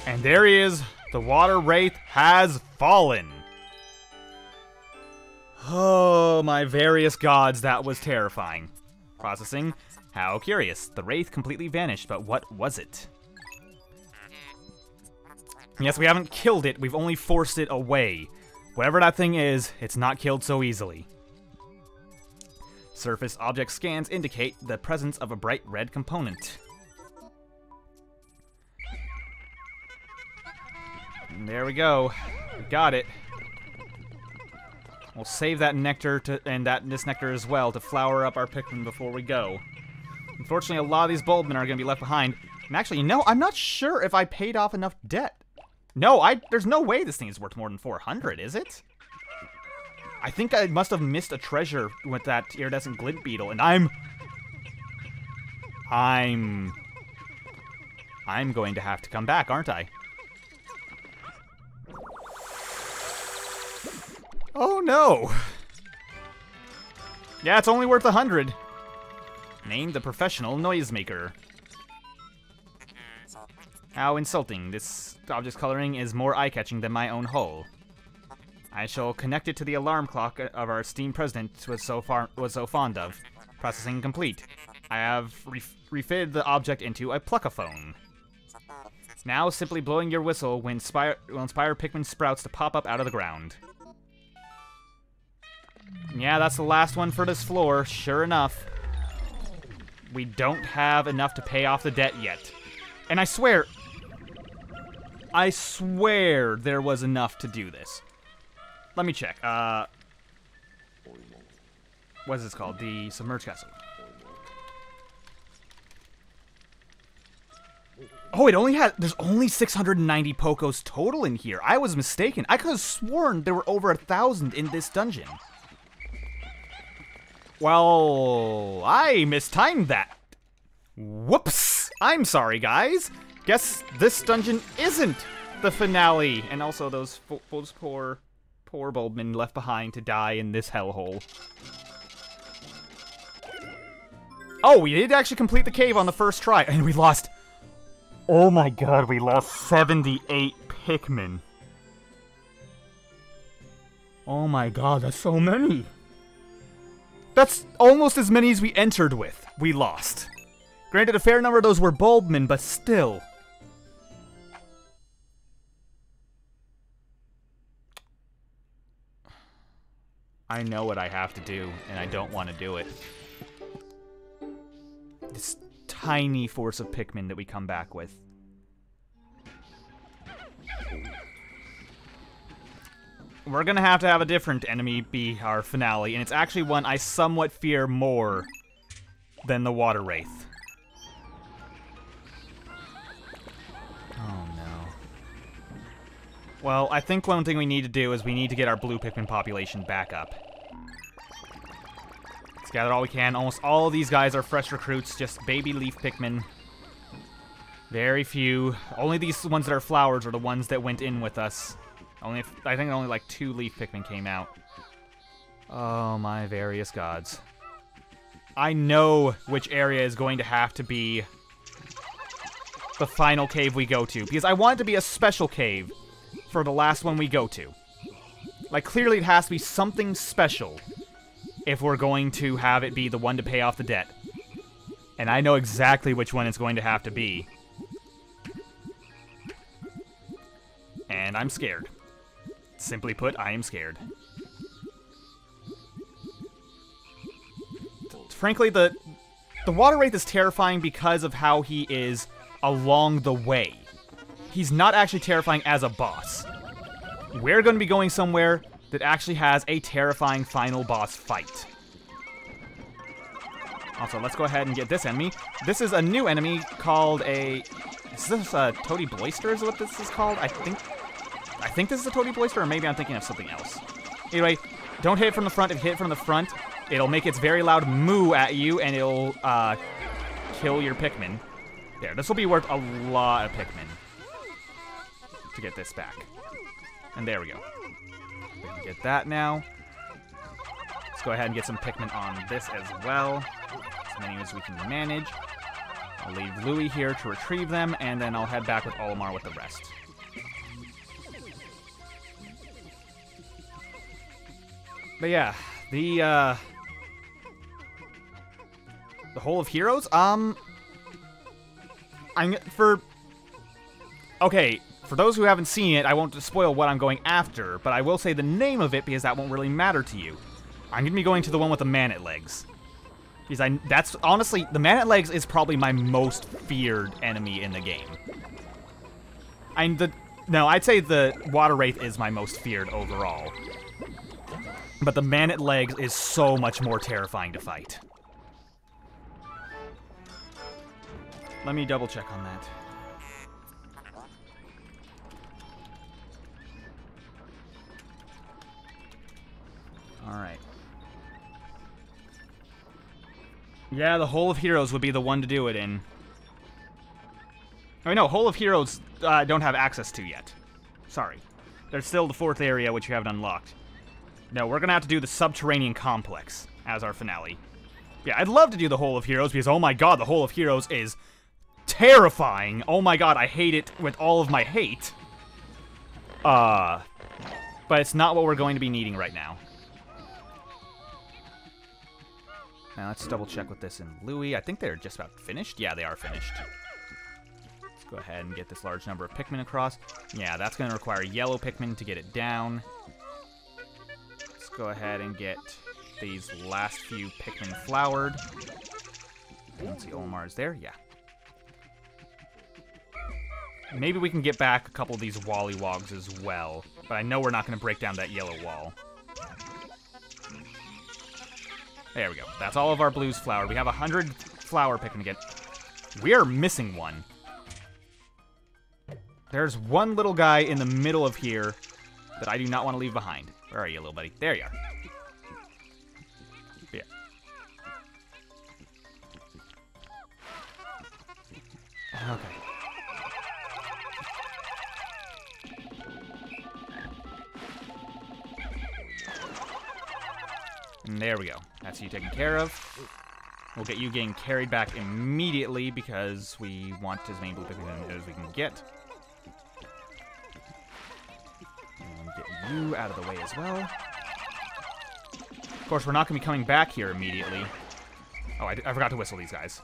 Speaker 1: And there he is. The Water Wraith has fallen. Oh, my various gods, that was terrifying. Processing. How curious. The Wraith completely vanished, but what was it? Yes, we haven't killed it. We've only forced it away. Whatever that thing is, it's not killed so easily. Surface object scans indicate the presence of a bright red component. And there we go. We got it. We'll save that nectar and this nectar as well to flower up our Pikmin before we go. Unfortunately, a lot of these bulbmin are going to be left behind. And actually, you know, I'm not sure if I paid off enough debt. No, there's no way this thing is worth more than 400, is it? I think I must have missed a treasure with that iridescent glint beetle, and I'm going to have to come back, aren't I? Oh no! Yeah, it's only worth 100. Named the professional Noisemaker. How insulting. This object's coloring is more eye-catching than my own hull. I shall connect it to the alarm clock of our esteemed president was so fond of. Processing complete. I have refitted the object into a pluckaphone. Now simply blowing your whistle will inspire Pikmin sprouts to pop up out of the ground. Yeah, that's the last one for this floor, sure enough. We don't have enough to pay off the debt yet. And I swear there was enough to do this. Let me check. What is this called? The Submerged Castle. Oh, there's only 690 Pokos total in here. I was mistaken. I could have sworn there were over 1,000 in this dungeon. Well, I mistimed that. Whoops! I'm sorry, guys. Guess this dungeon isn't the finale. And also those poor Bulbmen left behind to die in this hellhole. Oh, we did actually complete the cave on the first try, and we lost... Oh my god, we lost 78 Pikmin. Oh my god, that's so many. That's almost as many as we entered with. We lost. Granted, a fair number of those were Bulbmen, but still. I know what I have to do, and I don't want to do it. This tiny force of Pikmin that we come back with. We're gonna have to have a different enemy be our finale, and it's actually one I somewhat fear more than the Water Wraith. Oh no. Well, I think one thing we need to do is we need to get our blue Pikmin population back up. Let's gather all we can. Almost all of these guys are fresh recruits, just baby leaf Pikmin. Very few. Only these ones that are flowers are the ones that went in with us. I think only like 2 leaf Pikmin came out. Oh my various gods. I know which area is going to have to be the final cave we go to, because I want it to be a special cave for the last one we go to. Like, clearly it has to be something special if we're going to have it be the one to pay off the debt. And I know exactly which one it's going to have to be. And I'm scared. Simply put, I am scared. Frankly, the Water Wraith is terrifying because of how he is along the way. He's not actually terrifying as a boss. We're going to be going somewhere that actually has a terrifying final boss fight. Also, let's go ahead and get this enemy. This is a new enemy called a... Is this a Toady Bloister is what this is called? I think this is a Toady Bloister, or maybe I'm thinking of something else. Anyway, don't hit it from the front. If you hit it from the front, it'll make its very loud moo at you, and it'll kill your Pikmin. There, this will be worth a lot of Pikmin to get this back. And there we go. We can get that now. Let's go ahead and get some Pikmin on this as well. As many as we can manage. I'll leave Louie here to retrieve them, and then I'll head back with Olimar with the rest. But yeah, the Hole of Heroes, okay, for those who haven't seen it, I won't spoil what I'm going after, but I will say the name of it because that won't really matter to you. I'm gonna be going to the one with the man-at legs. Because that's, honestly, the man-at legs is probably my most feared enemy in the game. No, I'd say the Water Wraith is my most feared overall. But the man-at-legs is so much more terrifying to fight. Let me double-check on that. Alright. Yeah, the Hole of Heroes would be the one to do it in. I mean, no, Hole of Heroes don't have access to yet. Sorry. There's still the 4th area, which you haven't unlocked. No, we're gonna have to do the Subterranean Complex as our finale. Yeah, I'd love to do the Hole of Heroes, because, oh my god, the Hole of Heroes is terrifying. Oh my god, I hate it with all of my hate. But it's not what we're going to be needing right now. Now, let's double check with this in Louie. I think they're just about finished. Yeah, they are finished. Let's go ahead and get this large number of Pikmin across. Yeah, that's going to require yellow Pikmin to get it down. Let's go ahead and get these last few Pikmin flowered. Let's see, Olimar's there. Yeah. Maybe we can get back a couple of these Wollywogs as well. But I know we're not going to break down that yellow wall. There we go. That's all of our blues flowered. We have 100 flower Pikmin again. We are missing one. There's one little guy in the middle of here that I do not want to leave behind. Where are you, little buddy? There you are. Yeah. Okay. And there we go. That's you taken care of. We'll get you getting carried back immediately because we want as many blue Pikmin as we can get. And get you out of the way as well. Of course, we're not going to be coming back here immediately. Oh, I forgot to whistle these guys.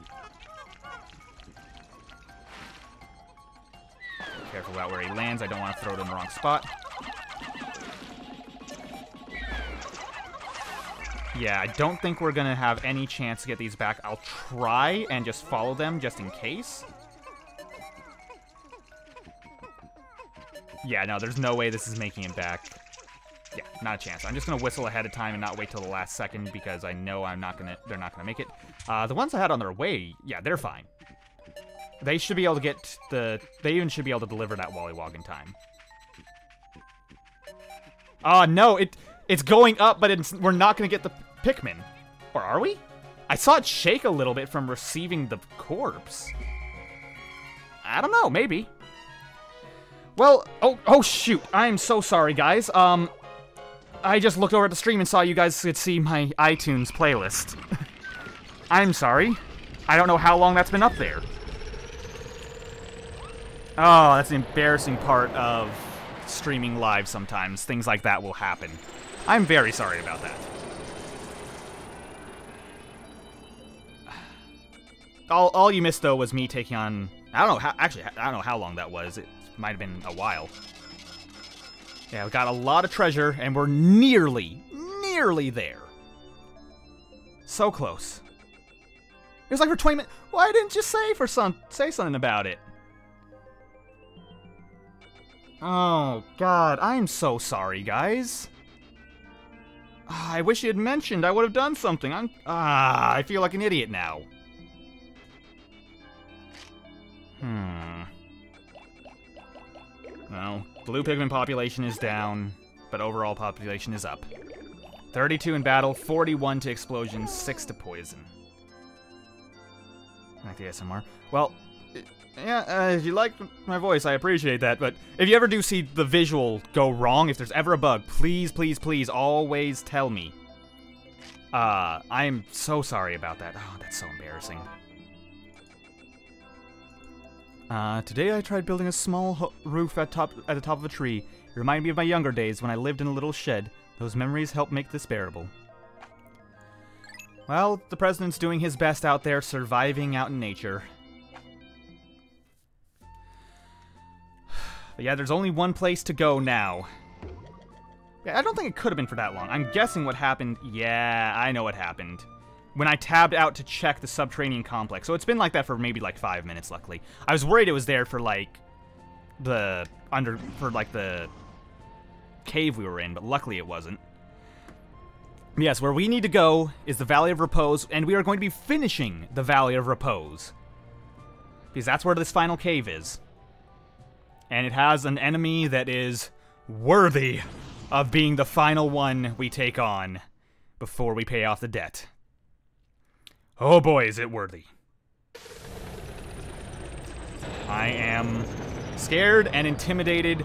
Speaker 1: Careful about where he lands. I don't want to throw it in the wrong spot. Yeah, I don't think we're going to have any chance to get these back. I'll try and just follow them just in case. Yeah, no, there's no way this is making it back. Yeah, not a chance. I'm just going to whistle ahead of time and not wait till the last second because I know they're not going to make it. The ones I had on their way, yeah, they're fine. They should be able to get the... They even should be able to deliver that Wollywog in time. No, it's going up, but we're not going to get the Pikmin. Or are we? I saw it shake a little bit from receiving the corpse. I don't know, maybe. Well, oh shoot. I'm so sorry, guys. I just looked over at the stream and saw you guys could see my iTunes playlist. I'm sorry. I don't know how long that's been up there. Oh, that's the embarrassing part of streaming live sometimes. Things like that will happen. I'm very sorry about that. All you missed, though, was me taking on... I don't know how... Actually, I don't know how long that was. It might have been a while. Yeah, we got a lot of treasure, and we're nearly there. So close. It was like for 20 minutes... Why didn't you say something about it? Oh, God. I'm so sorry, guys. I wish you had mentioned. I would have done something. I feel like an idiot now. Well, blue Pikmin population is down, but overall population is up. 32 in battle, 41 to explosions, 6 to poison. Like the ASMR. Well, yeah, if you like my voice, I appreciate that, but if you ever do see the visual go wrong, if there's ever a bug, please, please, please, always tell me. I am so sorry about that. Oh, that's so embarrassing. Today I tried building a small roof at the top of a tree. It reminded me of my younger days when I lived in a little shed. Those memories help make this bearable. Well, the president's doing his best out there, surviving out in nature. But yeah, there's only one place to go now. Yeah, I don't think it could have been for that long. I'm guessing what happened... Yeah, I know what happened. When I tabbed out to check the subterranean complex. So it's been like that for maybe like 5 minutes, luckily. I was worried it was there for like the cave we were in, but luckily it wasn't. Yes, where we need to go is the Valley of Repose, and we are going to be finishing the Valley of Repose. Because that's where this final cave is. And it has an enemy that is worthy of being the final one we take on before we pay off the debt. Oh boy, is it worthy. I am scared and intimidated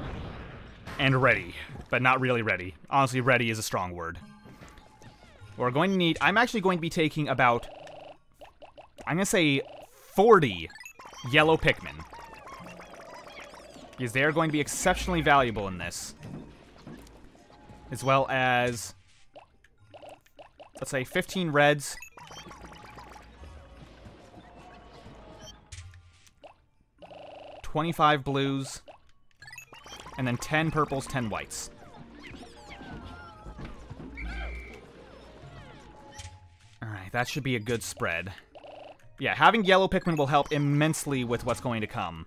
Speaker 1: and ready, but not really ready. Honestly, ready is a strong word. We're going to need... I'm actually going to be taking about... I'm going to say 40 yellow Pikmin. Because they are going to be exceptionally valuable in this. As well as... let's say 15 reds... 25 blues, and then 10 purples, 10 whites. Alright, that should be a good spread. Yeah, having yellow Pikmin will help immensely with what's going to come.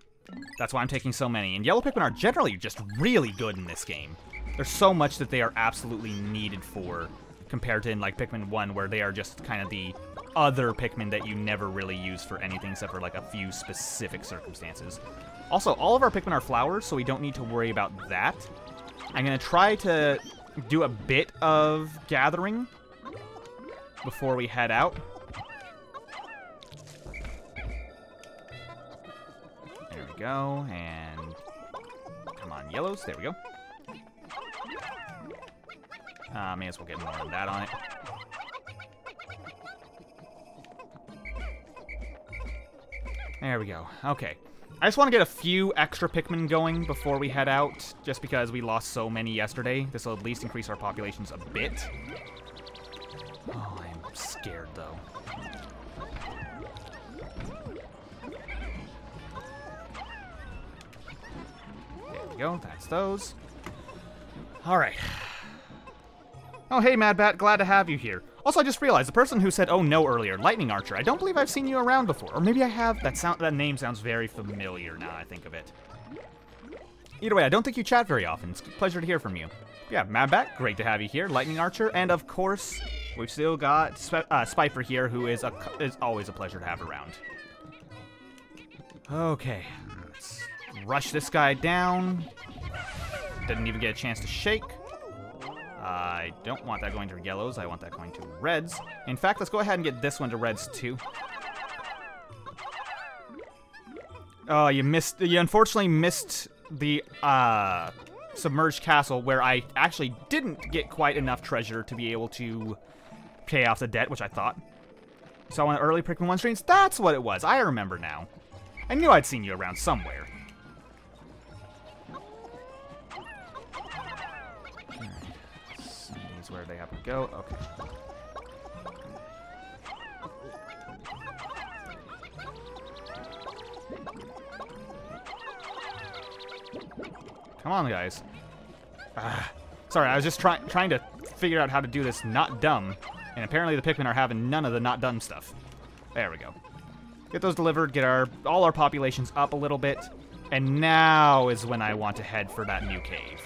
Speaker 1: That's why I'm taking so many. And yellow Pikmin are generally just really good in this game. There's so much that they are absolutely needed for compared to in, like, Pikmin 1, where they are just kind of the other Pikmin that you never really use for anything except for, like, a few specific circumstances. Also, all of our Pikmin are flowers, so we don't need to worry about that. I'm going to try to do a bit of gathering before we head out. There we go, and come on, yellows. There we go. May as well get more of that on it. There we go. Okay. I just want to get a few extra Pikmin going before we head out, just because we lost so many yesterday. This will at least increase our populations a bit. Oh, I'm scared, though. There we go. That's those. All right. Oh, hey, Mad Bat. Glad to have you here. Also, I just realized, the person who said, oh no, earlier, Lightning Archer, I don't believe I've seen you around before. Or maybe I have. That name sounds very familiar now I think of it. Either way, I don't think you chat very often. It's a pleasure to hear from you. Yeah, Mad Bat, great to have you here. Lightning Archer, and of course, we've still got Spiper here, who is always a pleasure to have around. Okay, let's rush this guy down. Didn't even get a chance to shake. I don't want that going to yellows. I want that going to reds. In fact, let's go ahead and get this one to reds, too. Oh, you unfortunately missed the Submerged Castle, where I actually didn't get quite enough treasure to be able to pay off the debt, which I thought. So on early Pikmin 1 streams, that's what it was. I remember now. I knew I'd seen you around somewhere. Where they have to go. Okay. Come on, guys. Sorry, I was just trying to figure out how to do this not dumb, and apparently the Pikmin are having none of the not dumb stuff. There we go. Get those delivered, get all our populations up a little bit, and now is when I want to head for that new cave.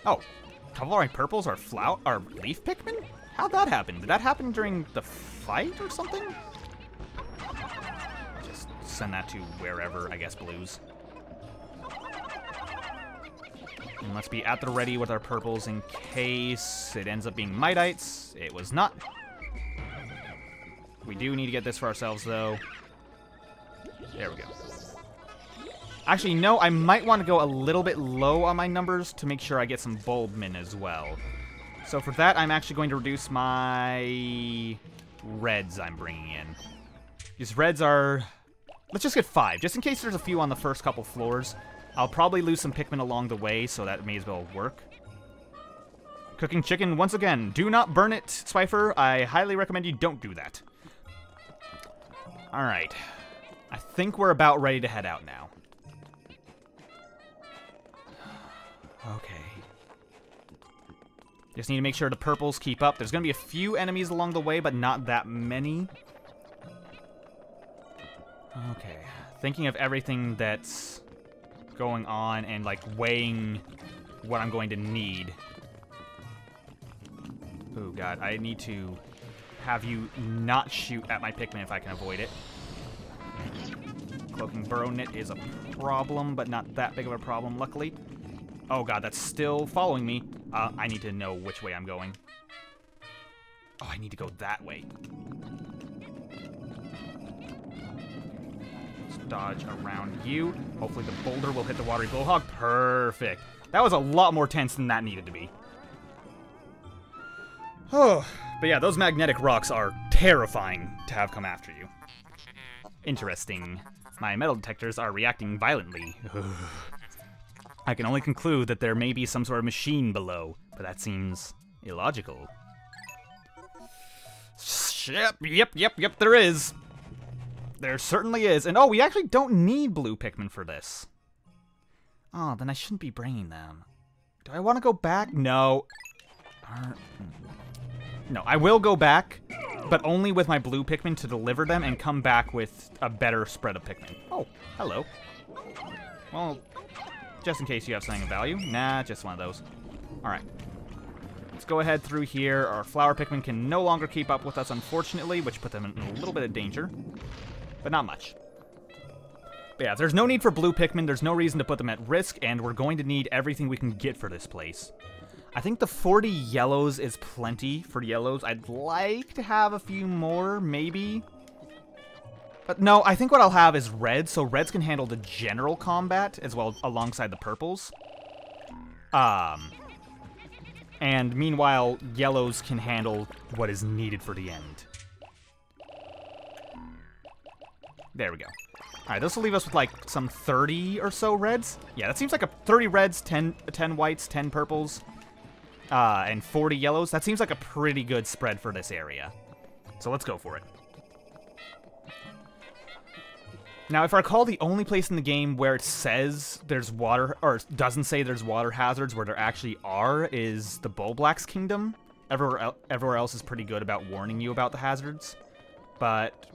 Speaker 1: Oh. Coloring purples are leaf Pikmin? How'd that happen? Did that happen during the fight or something? Just send that to wherever, I guess, blues. And let's be at the ready with our purples in case it ends up being Mitites. It was not. We do need to get this for ourselves, though. There we go. Actually, no, I might want to go a little bit low on my numbers to make sure I get some Bulbmin as well. So for that, I'm actually going to reduce my reds I'm bringing in. These reds are... Let's just get 5, just in case there's a few on the first couple floors. I'll probably lose some Pikmin along the way, so that may as well work. Cooking chicken, once again, do not burn it, Spifer. I highly recommend you don't do that. Alright. I think we're about ready to head out now. Okay. Just need to make sure the purples keep up. There's going to be a few enemies along the way, but not that many. Okay. Thinking of everything that's going on and, like, weighing what I'm going to need. Oh, God. I need to have you not shoot at my Pikmin if I can avoid it. Cloaking Burrow Knit is a problem, but not that big of a problem, luckily. Oh, God, that's still following me. I need to know which way I'm going. Oh, I need to go that way. Let's dodge around you. Hopefully the boulder will hit the watery blowhog. Perfect. That was a lot more tense than that needed to be. Oh, but yeah, those magnetic rocks are terrifying to have come after you. Interesting. My metal detectors are reacting violently. I can only conclude that there may be some sort of machine below, but that seems illogical. Yep, there is. There certainly is. And oh, we actually don't need blue Pikmin for this. Oh, then I shouldn't be bringing them. Do I want to go back? No. No, I will go back, but only with my blue Pikmin to deliver them and come back with a better spread of Pikmin. Oh, hello. Well, just in case you have something of value. Nah, just one of those. Alright. let's go ahead through here. Our flower Pikmin can no longer keep up with us, unfortunately, which put them in a little bit of danger. But not much. But yeah, there's no need for blue Pikmin. There's no reason to put them at risk, and we're going to need everything we can get for this place. I think the 40 yellows is plenty for yellows. I'd like to have a few more, maybe. But no, I think what I'll have is reds, so reds can handle the general combat as well alongside the purples. And meanwhile, yellows can handle what is needed for the end. There we go. Alright, this will leave us with like some 30 or so reds. Yeah, that seems like a 30 reds, 10 whites, 10 purples, and 40 yellows. That seems like a pretty good spread for this area. So let's go for it. Now, if I recall, the only place in the game where it says there's water, or doesn't say there's water hazards, where there actually are, is the Bulblax Kingdom. Everywhere else is pretty good about warning you about the hazards. But,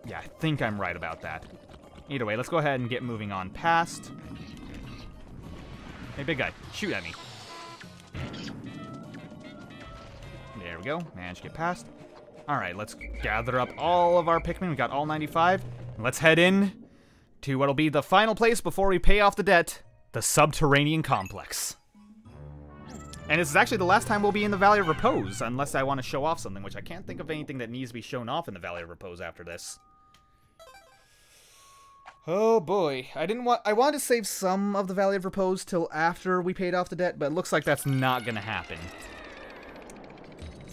Speaker 1: yeah, I think I'm right about that. Either way, let's go ahead and get moving on past. Hey, big guy, shoot at me. There we go, managed to get past. Alright, let's gather up all of our Pikmin. We got all 95. Let's head in to what'll be the final place before we pay off the debt, the Subterranean Complex. And this is actually the last time we'll be in the Valley of Repose, unless I want to show off something, which I can't think of anything that needs to be shown off in the Valley of Repose after this. Oh boy, I wanted to save some of the Valley of Repose till after we paid off the debt, but it looks like that's not gonna happen.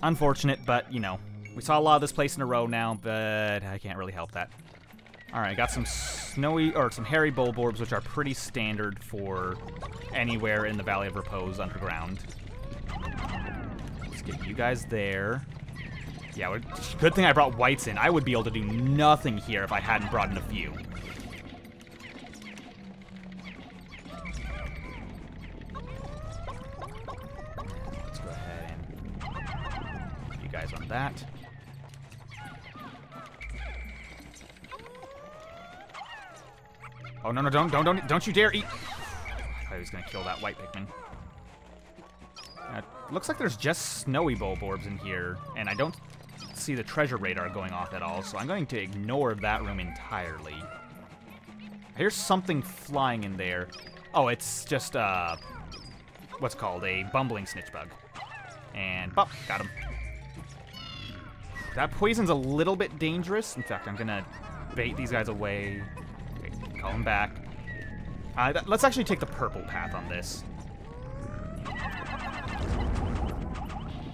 Speaker 1: Unfortunate, but, you know, we saw a lot of this place in a row now, but I can't really help that. Alright, got some some hairy Bulborbs, which are pretty standard for anywhere in the Valley of Repose underground. Let's get you guys there. Yeah, good thing I brought whites in. I would be able to do nothing here if I hadn't brought in a few. Let's go ahead and put you guys on that. Oh, no, don't you dare eat. I thought he was going to kill that white Pikmin. Looks like there's just snowy Bulborbs in here, and I don't see the treasure radar going off at all, so I'm going to ignore that room entirely. I hear something flying in there. Oh, it's just, what's called a bumbling snitch bug. And, bop, got him. That poison's a little bit dangerous. In fact, I'm going to bait these guys away. Call him back. Let's actually take the purple path on this.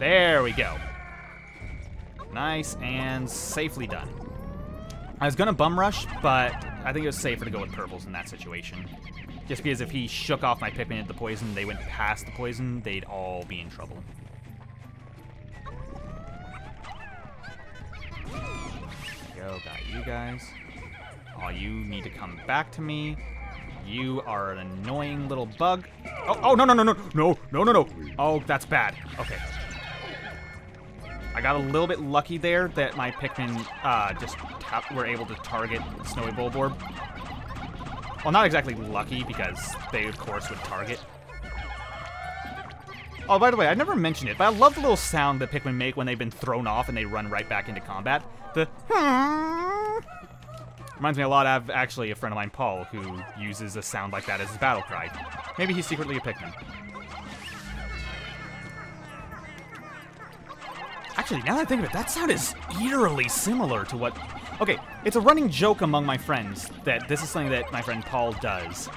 Speaker 1: There we go. Nice and safely done. I was going to bum rush, but I think it was safer to go with purples in that situation. Just because if he shook off my Pikmin into the poison, they went past the poison, they'd all be in trouble. There we go, got you guys. Oh, you need to come back to me. You are an annoying little bug. Oh, no. Oh, that's bad. Okay. I got a little bit lucky there that my Pikmin just were able to target Snowy Bulborb. Well, not exactly lucky, because they, of course, would target. Oh, by the way, I never mentioned it, but I love the little sound that Pikmin make when they've been thrown off and they run right back into combat. The... Reminds me a lot of, actually, a friend of mine, Paul, who uses a sound like that as his battle cry. Maybe he's secretly a Pikmin. Actually, now that I think of it, that sound is eerily similar to what... Okay, it's a running joke among my friends that this is something that my friend Paul does.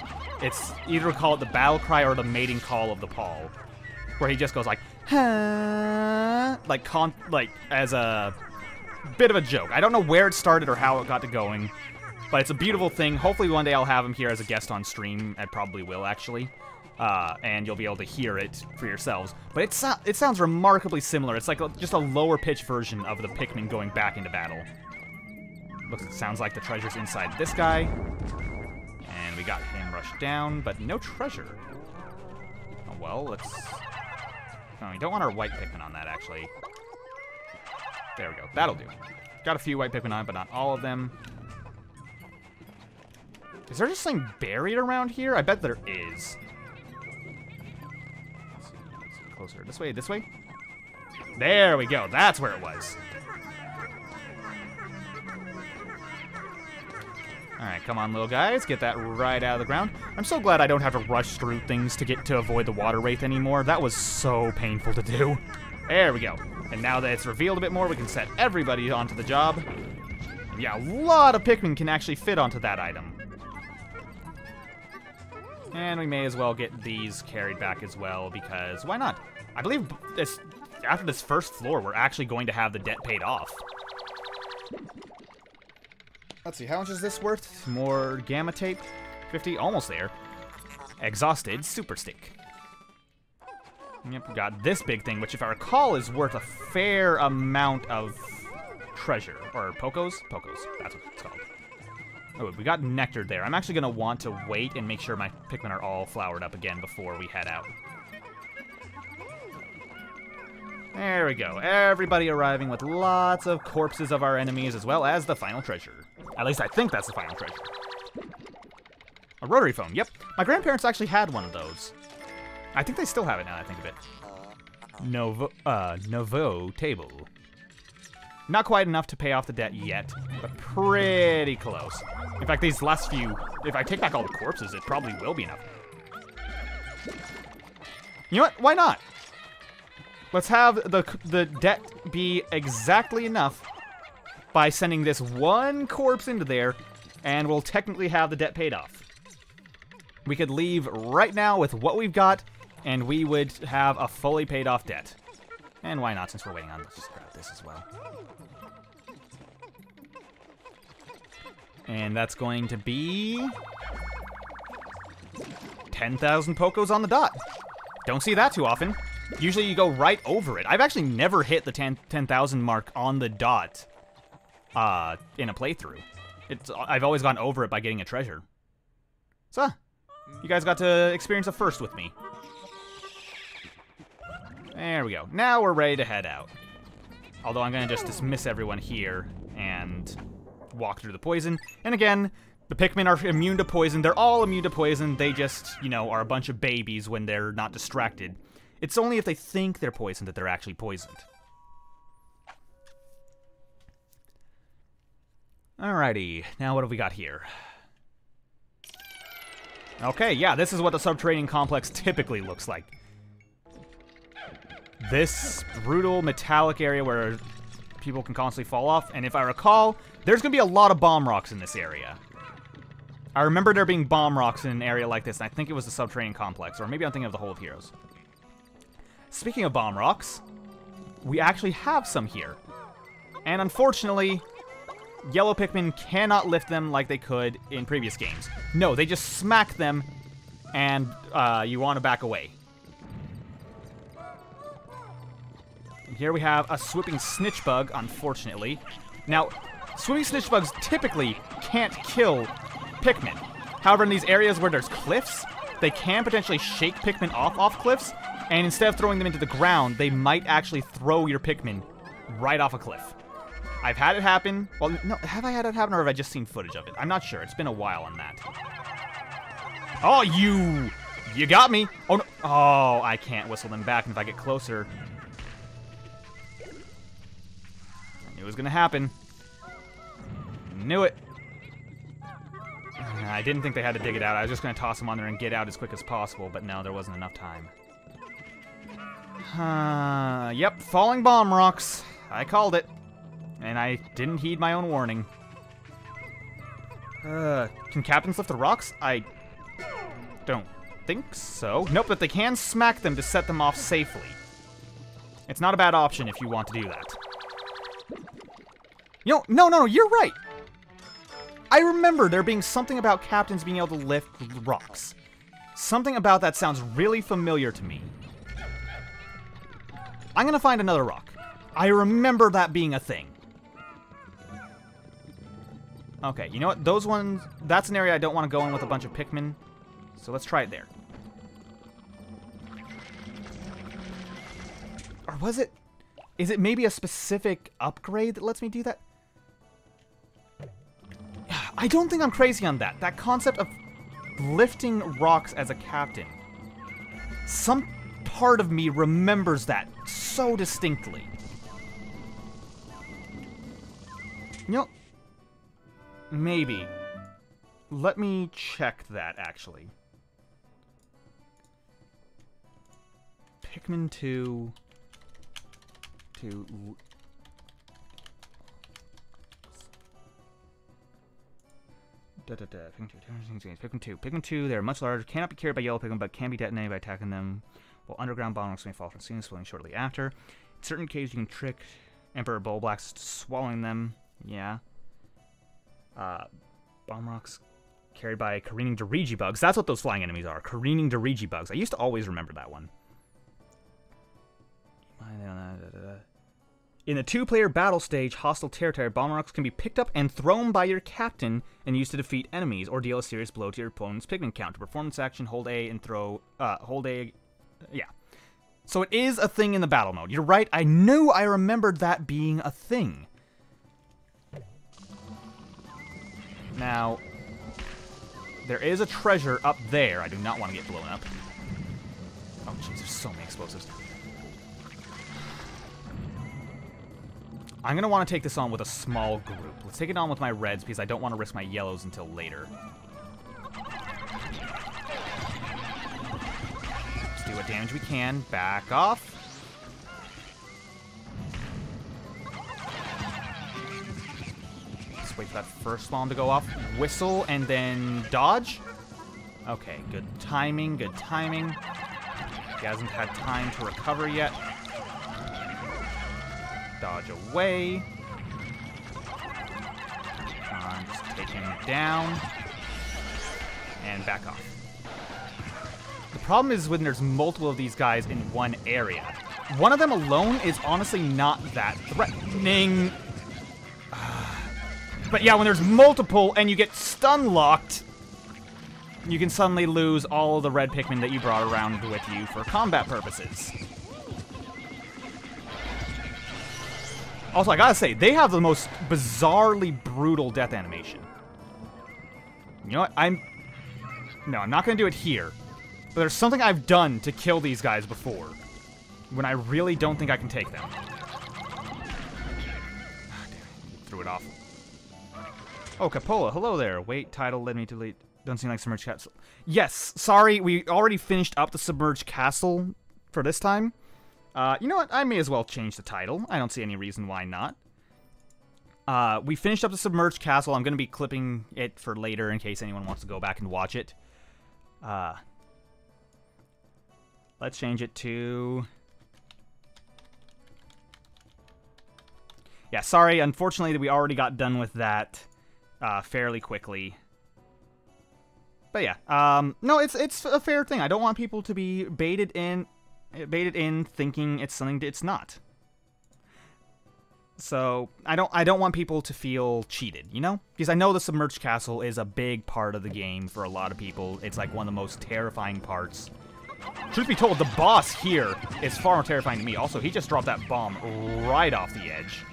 Speaker 1: It's either call it the battle cry or the mating call of the Paul, where he just goes like, huh, like as a bit of a joke. I don't know where it started or how it got to going, but it's a beautiful thing. Hopefully one day I'll have him here as a guest on stream. I probably will, actually. And you'll be able to hear it for yourselves. But it sounds remarkably similar. It's like just a lower pitch version of the Pikmin going back into battle. Sounds like the treasure's inside this guy. And we got him rushed down, but no treasure. Oh, well, let's... No, we don't want our white Pikmin on that, actually. There we go. That'll do. Got a few white Pikmin on, but not all of them. Is there just something buried around here? I bet there is. Let's see closer. This way, this way? There we go. That's where it was. Alright, come on, little guys. Get that right out of the ground. I'm so glad I don't have to rush through things to avoid the water wraith anymore. That was so painful to do. There we go. And now that it's revealed a bit more, we can set everybody onto the job. Yeah, a lot of Pikmin can actually fit onto that item. And we may as well get these carried back as well, because why not? I believe after this first floor, we're actually going to have the debt paid off. Let's see, how much is this worth? More gamma tape? 50, almost there. Exhausted super stick. Yep, we got this big thing, which if I recall is worth a fair amount of treasure. Or Pokos? Pokos, that's what it's called. Oh, we got nectar there. I'm actually going to want to wait and make sure my Pikmin are all flowered up again before we head out. There we go. Everybody arriving with lots of corpses of our enemies, as well as the final treasure. At least I think that's the final treasure. A rotary phone. Yep. My grandparents actually had one of those. I think they still have it now that I think of it. Novo table. Not quite enough to pay off the debt yet, but pretty close. In fact, these last few, if I take back all the corpses, it probably will be enough. You know what? Why not? Let's have the debt be exactly enough by sending this one corpse into there, and we'll technically have the debt paid off. We could leave right now with what we've got, and we would have a fully paid off debt. And why not, since we're waiting on, let's just grab this as well. And that's going to be 10,000 Pokos on the dot. Don't see that too often. Usually you go right over it. I've actually never hit the 10,000 mark on the dot in a playthrough. I've always gone over it by getting a treasure. So, you guys got to experience a first with me. There we go. Now we're ready to head out. Although I'm going to just dismiss everyone here and walk through the poison. And again, the Pikmin are immune to poison. They're all immune to poison. They just, you know, are a bunch of babies when they're not distracted. It's only if they think they're poisoned that they're actually poisoned. Alrighty, now what have we got here? Okay, yeah, this is what the subterranean complex typically looks like. This brutal metallic area where people can constantly fall off, and if I recall, there's going to be a lot of bomb rocks in this area. I remember there being bomb rocks in an area like this, and I think it was the subterranean complex, or maybe I'm thinking of the Hole of Heroes. Speaking of bomb rocks, we actually have some here. And unfortunately, yellow Pikmin cannot lift them like they could in previous games. No, they just smack them, and you want to back away. And here we have a swooping snitch bug, unfortunately. Now, swooping snitch bugs typically can't kill Pikmin. However, in these areas where there's cliffs, they can potentially shake Pikmin off cliffs, and instead of throwing them into the ground, they might actually throw your Pikmin right off a cliff. I've had it happen. Well, no, have I had it happen, or have I just seen footage of it? I'm not sure. It's been a while on that. Oh, you got me. Oh, no. Oh, I can't whistle them back, and if I get closer... I knew it was going to happen. Knew it. I didn't think they had to dig it out. I was just going to toss them on there and get out as quick as possible, but no, there wasn't enough time. Yep, falling bomb rocks. I called it. And I didn't heed my own warning. Can captains lift the rocks? I don't think so. Nope, but they can smack them to set them off safely. It's not a bad option if you want to do that. You know, no, you're right. I remember there being something about captains being able to lift rocks. Something about that sounds really familiar to me. I'm gonna find another rock. I remember that being a thing. Okay, you know what? Those ones... That's an area I don't want to go in with a bunch of Pikmin. So let's try it there. Or was it... Is it maybe a specific upgrade that lets me do that? I don't think I'm crazy on that. That concept of lifting rocks as a captain. Some part of me remembers that so distinctly. You know, maybe. Let me check that, actually. Pikmin 2... Pikmin 2, they're much larger, cannot be carried by yellow Pikmin, but can be detonated by attacking them, while underground bomb rocks may fall from ceiling, swelling shortly after. In certain cases, you can trick Emperor Bulblacks to swallowing them. Yeah. Bomb rocks carried by careening Dirigi bugs. That's what those flying enemies are. Careening Dirigi bugs. I used to always remember that one. In the two-player battle stage, Hostile Territory, bomb rocks can be picked up and thrown by your captain and used to defeat enemies or deal a serious blow to your opponent's Pikmin count. To perform this action, hold A and throw... hold A... Yeah. So it is a thing in the battle mode. You're right, I knew I remembered that being a thing. Now, there is a treasure up there. I do not want to get blown up. Oh, jeez, there's so many explosives. I'm going to want to take this on with a small group. Let's take it on with my reds, because I don't want to risk my yellows until later. Let's do what damage we can. Back off. Let's wait for that first bomb to go off. Whistle, and then dodge. Okay, good timing, good timing. He hasn't had time to recover yet. Dodge away. Come on, just take him down. And back off. The problem is when there's multiple of these guys in one area. One of them alone is honestly not that threatening. But yeah, when there's multiple and you get stun locked, you can suddenly lose all of the red Pikmin that you brought around with you for combat purposes. Also, I gotta say, they have the most bizarrely brutal death animation. You know what? No, I'm not gonna do it here. But there's something I've done to kill these guys before, when I really don't think I can take them. Threw it off. Oh, Capola, hello there. Wait, title led me to delete. Don't seem like Submerged Castle. Yes, sorry, we already finished up the Submerged Castle for this time. You know what? I may as well change the title. I don't see any reason why not. We finished up the Submerged Castle. I'm going to be clipping it for later in case anyone wants to go back and watch it. Let's change it to... Yeah, sorry. Unfortunately, we already got done with that fairly quickly. But yeah, no, it's a fair thing. I don't want people to be baited in thinking it's something it's not. So I don't want people to feel cheated, you know? Because I know the Submerged Castle is a big part of the game for a lot of people. It's like one of the most terrifying parts. Truth be told, the boss here is far more terrifying to me. Also, he just dropped that bomb right off the edge.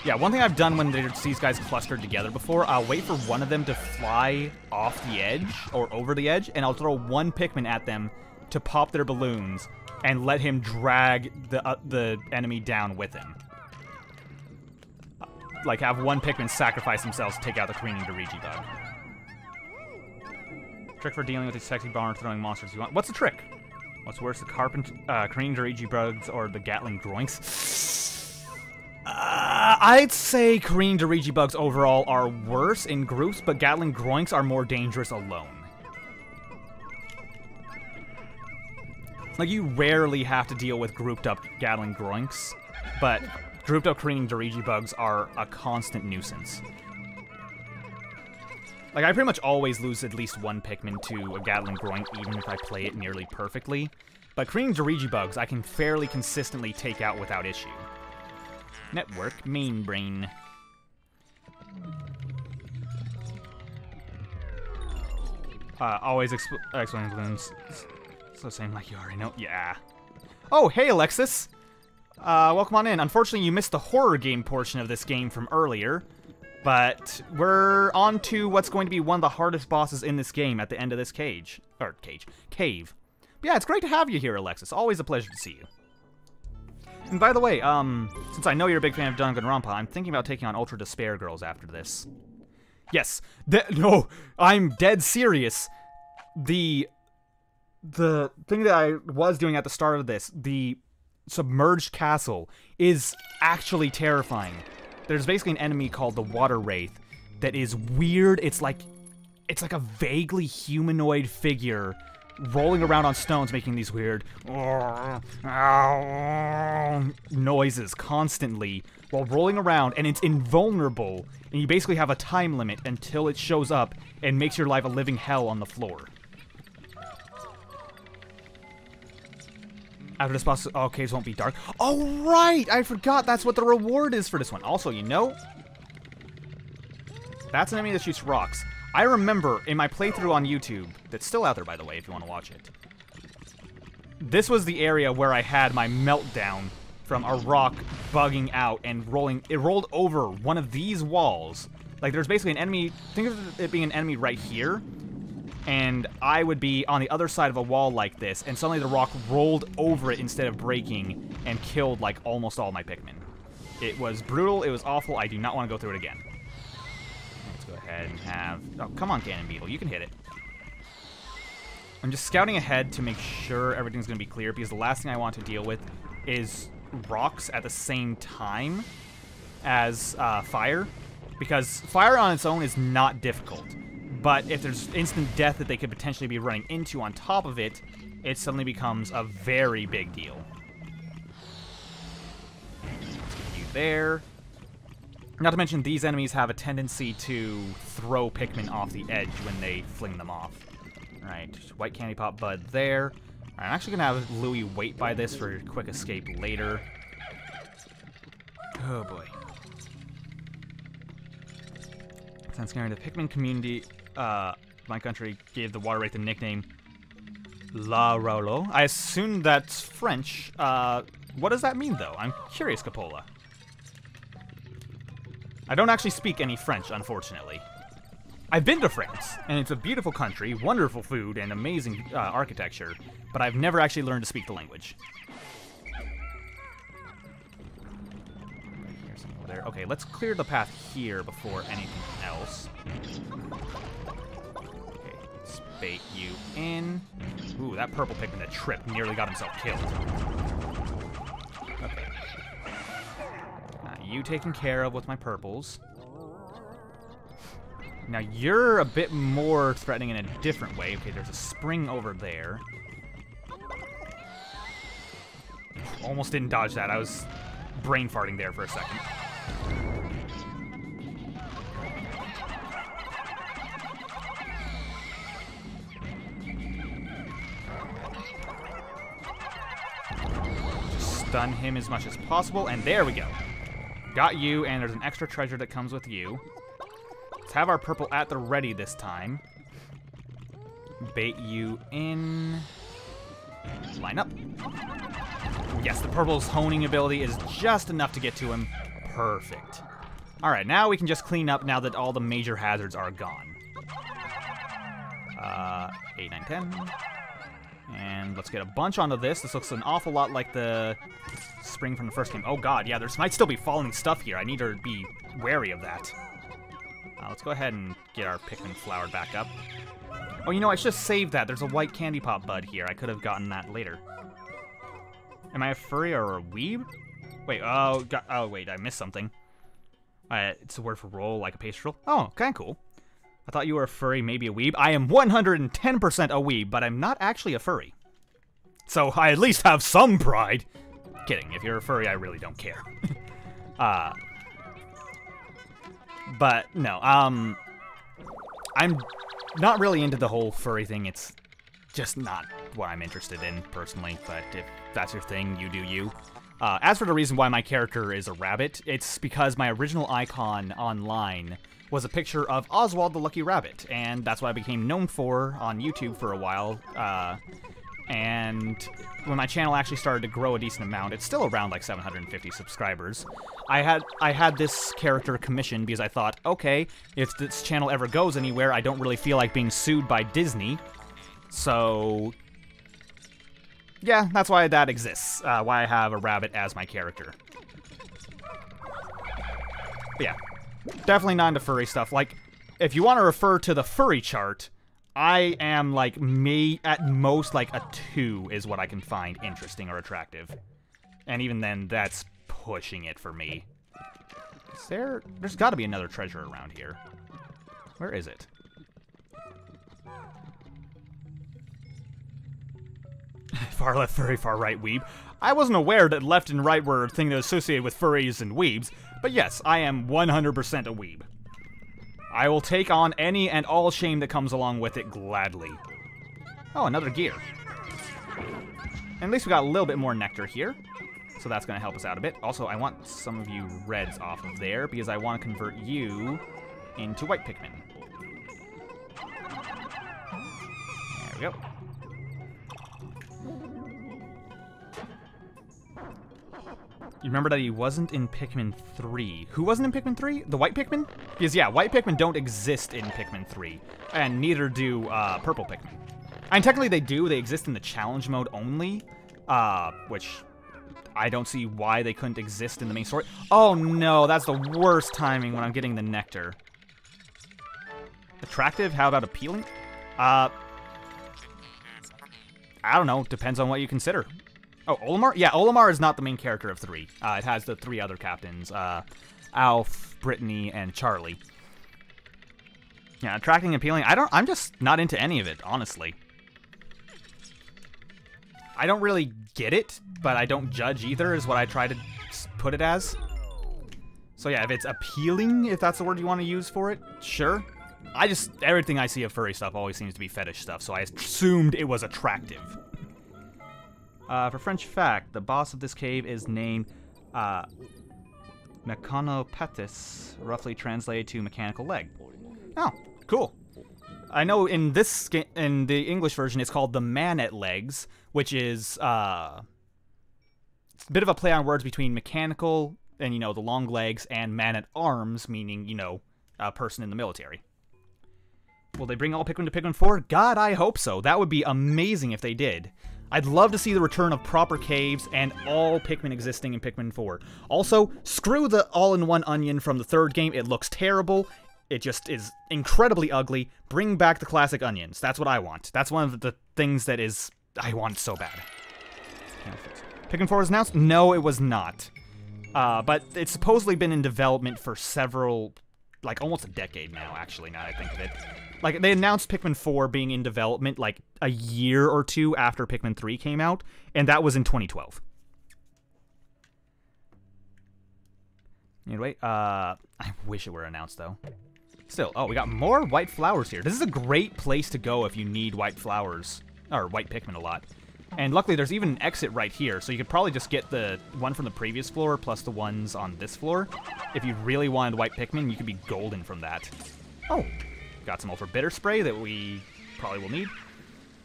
Speaker 1: Yeah, one thing I've done when there's these guys clustered together before, I'll wait for one of them to fly off the edge, or over the edge, and I'll throw one Pikmin at them to pop their balloons, and let him drag the enemy down with him. Like, have one Pikmin sacrifice themselves to take out the careening Dirigi bug. Trick for dealing with these sexy bomb throwing monsters you want. What's the trick? What's worse, the careening Dirigi bugs or the Gatling Groinks? I'd say careening Dirigi bugs overall are worse in groups, but Gatling Groinks are more dangerous alone. Like, you rarely have to deal with grouped-up Gatling Groinks, but grouped-up careening Dirigi bugs are a constant nuisance. Like, I pretty much always lose at least one Pikmin to a Gatling Groink, even if I play it nearly perfectly. But careening Dirigi bugs, I can fairly consistently take out without issue. Network main brain. Always explain balloons. So same like you already know. Yeah. Oh, hey, Alexis. Welcome on in. Unfortunately, you missed the horror game portion of this game from earlier. But we're on to what's going to be one of the hardest bosses in this game at the end of this cave. Yeah, it's great to have you here, Alexis. Always a pleasure to see you. And by the way, since I know you're a big fan of Danganronpa, I'm thinking about taking on Ultra Despair Girls after this. Yes. No, I'm dead serious. The thing that I was doing at the start of this, the Submerged Castle, is actually terrifying. There's basically an enemy called the Water Wraith that is weird. It's like a vaguely humanoid figure rolling around on stones, making these weird noises constantly while rolling around, and it's invulnerable, and you basically have a time limit until it shows up and makes your life a living hell on the floor. After this boss, oh, caves won't be dark. Oh, right! I forgot that's what the reward is for this one. Also, you know, that's an enemy that shoots rocks. I remember in my playthrough on YouTube, that's still out there, by the way, if you want to watch it, this was the area where I had my meltdown from a rock bugging out and rolling. It rolled over one of these walls. Like, there's basically an enemy, think of it being an enemy right here, and I would be on the other side of a wall like this, and suddenly the rock rolled over it instead of breaking and killed, like, almost all my Pikmin. It was brutal, it was awful, I do not want to go through it again. Let's go ahead and have... Oh, come on, Cannon Beetle, you can hit it. I'm just scouting ahead to make sure everything's going to be clear, because the last thing I want to deal with is rocks at the same time as fire, because fire on its own is not difficult. But if there's instant death that they could potentially be running into on top of it, it suddenly becomes a very big deal. Let's get you there. Not to mention, these enemies have a tendency to throw Pikmin off the edge when they fling them off. Alright, white candy pop bud there. I'm actually going to have Louie wait by this for a quick escape later. Oh boy. Sounds scary. The Pikmin community... my country gave the Water Wraith the nickname La Rolo. I assume that's French. What does that mean, though? I'm curious, Capola. I don't actually speak any French, unfortunately. I've been to France, and it's a beautiful country, wonderful food, and amazing architecture, but I've never actually learned to speak the language. Here's something over there. Okay, let's clear the path here before anything else. Bait you in. Ooh, that purple Pikmin that tripped nearly got himself killed. Okay. You taken care of with my purples. Now you're a bit more threatening in a different way. Okay, there's a spring over there. Almost didn't dodge that. I was brain farting there for a second. Stun him as much as possible, and there we go. Got you, and there's an extra treasure that comes with you. Let's have our purple at the ready this time. Bait you in. Line up. Yes, the purple's honing ability is just enough to get to him. Perfect. Alright, now we can just clean up now that all the major hazards are gone. 8, 9, 10. And let's get a bunch onto this. This looks an awful lot like the spring from the first game. Oh god, yeah, there might still be falling stuff here. I need to be wary of that. Let's go ahead and get our Pikmin flowered back up. Oh, you know, I should have saved that. There's a white candy pop bud here. I could have gotten that later. Am I a furry or a weeb? Wait, oh, wait, I missed something. It's a word for roll, like a pastry roll. Oh, kind of cool. I thought you were a furry, maybe a weeb. I am 110% a weeb, but I'm not actually a furry. So I at least have some pride. Kidding, if you're a furry, I really don't care. But, no, I'm not really into the whole furry thing. It's just not what I'm interested in, personally, but if that's your thing, you do you. As for the reason why my character is a rabbit, it's because my original icon online was a picture of Oswald the Lucky Rabbit, and that's what I became known for on YouTube for a while. And when my channel actually started to grow a decent amount, it's still around like 750 subscribers, I had this character commissioned because I thought, okay, if this channel ever goes anywhere, I don't really feel like being sued by Disney, so yeah, that's why that exists. Why I have a rabbit as my character. But yeah, definitely not into furry stuff. Like, if you want to refer to the furry chart, I am, like, at most, like, a 2 is what I can find interesting or attractive. And even then, that's pushing it for me. There's got to be another treasure around here. Where is it? Far left furry, far right weeb. I wasn't aware that left and right were a thing that was associated with furries and weebs, but yes, I am 100% a weeb. I will take on any and all shame that comes along with it gladly. Oh, another gear. And at least we got a little bit more nectar here, so that's going to help us out a bit. Also, I want some of you reds off of there, because I want to convert you into white Pikmin. There we go. You remember that he wasn't in Pikmin 3. Who wasn't in Pikmin 3? The white Pikmin? Because, yeah, white Pikmin don't exist in Pikmin 3. And neither do purple Pikmin. And technically they do. They exist in the challenge mode only. Which I don't see why they couldn't exist in the main story. Oh, no. That's the worst timing when I'm getting the nectar. Attractive? How about appealing? I don't know. Depends on what you consider. Oh, Olimar? Yeah, Olimar is not the main character of 3. It has the 3 other captains, Alf, Brittany, and Charlie. Yeah, attracting and appealing. I'm just not into any of it, honestly. I don't really get it, but I don't judge either, is what I try to put it as. So yeah, if it's appealing, if that's the word you want to use for it, sure. Everything I see of furry stuff always seems to be fetish stuff, so I assumed it was attractive. For French fact, the boss of this cave is named Mechanopatis, roughly translated to mechanical leg. Oh, cool. I know in the English version it's called the man-at-legs, which is it's a bit of a play on words between mechanical and, the long legs, and man-at-arms, meaning, a person in the military. Will they bring all Pikmin to Pikmin 4? God, I hope so. That would be amazing if they did. I'd love to see the return of proper caves and all Pikmin existing in Pikmin 4. Also, screw the all-in-one onion from the 3rd game. It looks terrible. It just is incredibly ugly. Bring back the classic onions. That's what I want. That's one of the things that I want so bad. Pikmin 4 was announced? No, it was not. But it's supposedly been in development for several, like almost a decade now, actually, now that I think of it. Like, they announced Pikmin 4 being in development, like, a year or 2 after Pikmin 3 came out, and that was in 2012. Anyway, I wish it were announced, though. Still, oh, we got more white flowers here. This is a great place to go if you need white flowers, or white Pikmin a lot. And luckily, there's even an exit right here, so you could probably just get the one from the previous floor plus the ones on this floor. If you really wanted white Pikmin, you could be golden from that. Oh! Got some Ultra Bitter Spray that we probably will need.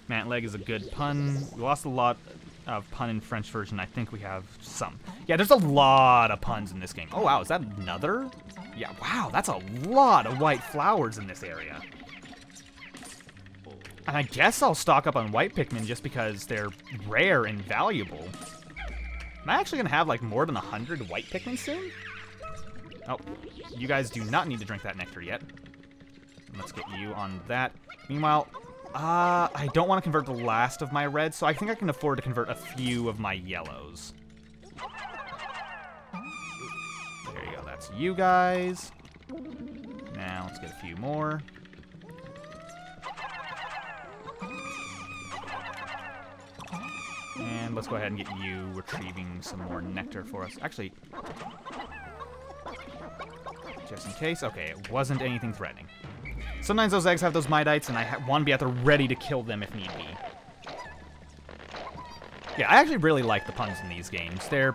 Speaker 1: Mantleg is a good pun. We lost a lot of pun in French version. I think we have some. Yeah, there's a lot of puns in this game. Oh, wow, is that another? Yeah, wow, that's a lot of white flowers in this area. And I guess I'll stock up on white Pikmin just because they're rare and valuable. Am I actually going to have, like, more than 100 white Pikmin soon? Oh, you guys do not need to drink that nectar yet. Let's get you on that. Meanwhile, I don't want to convert the last of my reds, so I think I can afford to convert a few of my yellows. There you go, that's you guys. Now, let's get a few more. And let's go ahead and get you retrieving some more nectar for us. Actually, just in case. Okay, it wasn't anything threatening. Sometimes those eggs have those Midites, and I want to be at the ready to kill them if need be. Yeah, I actually really like the puns in these games. I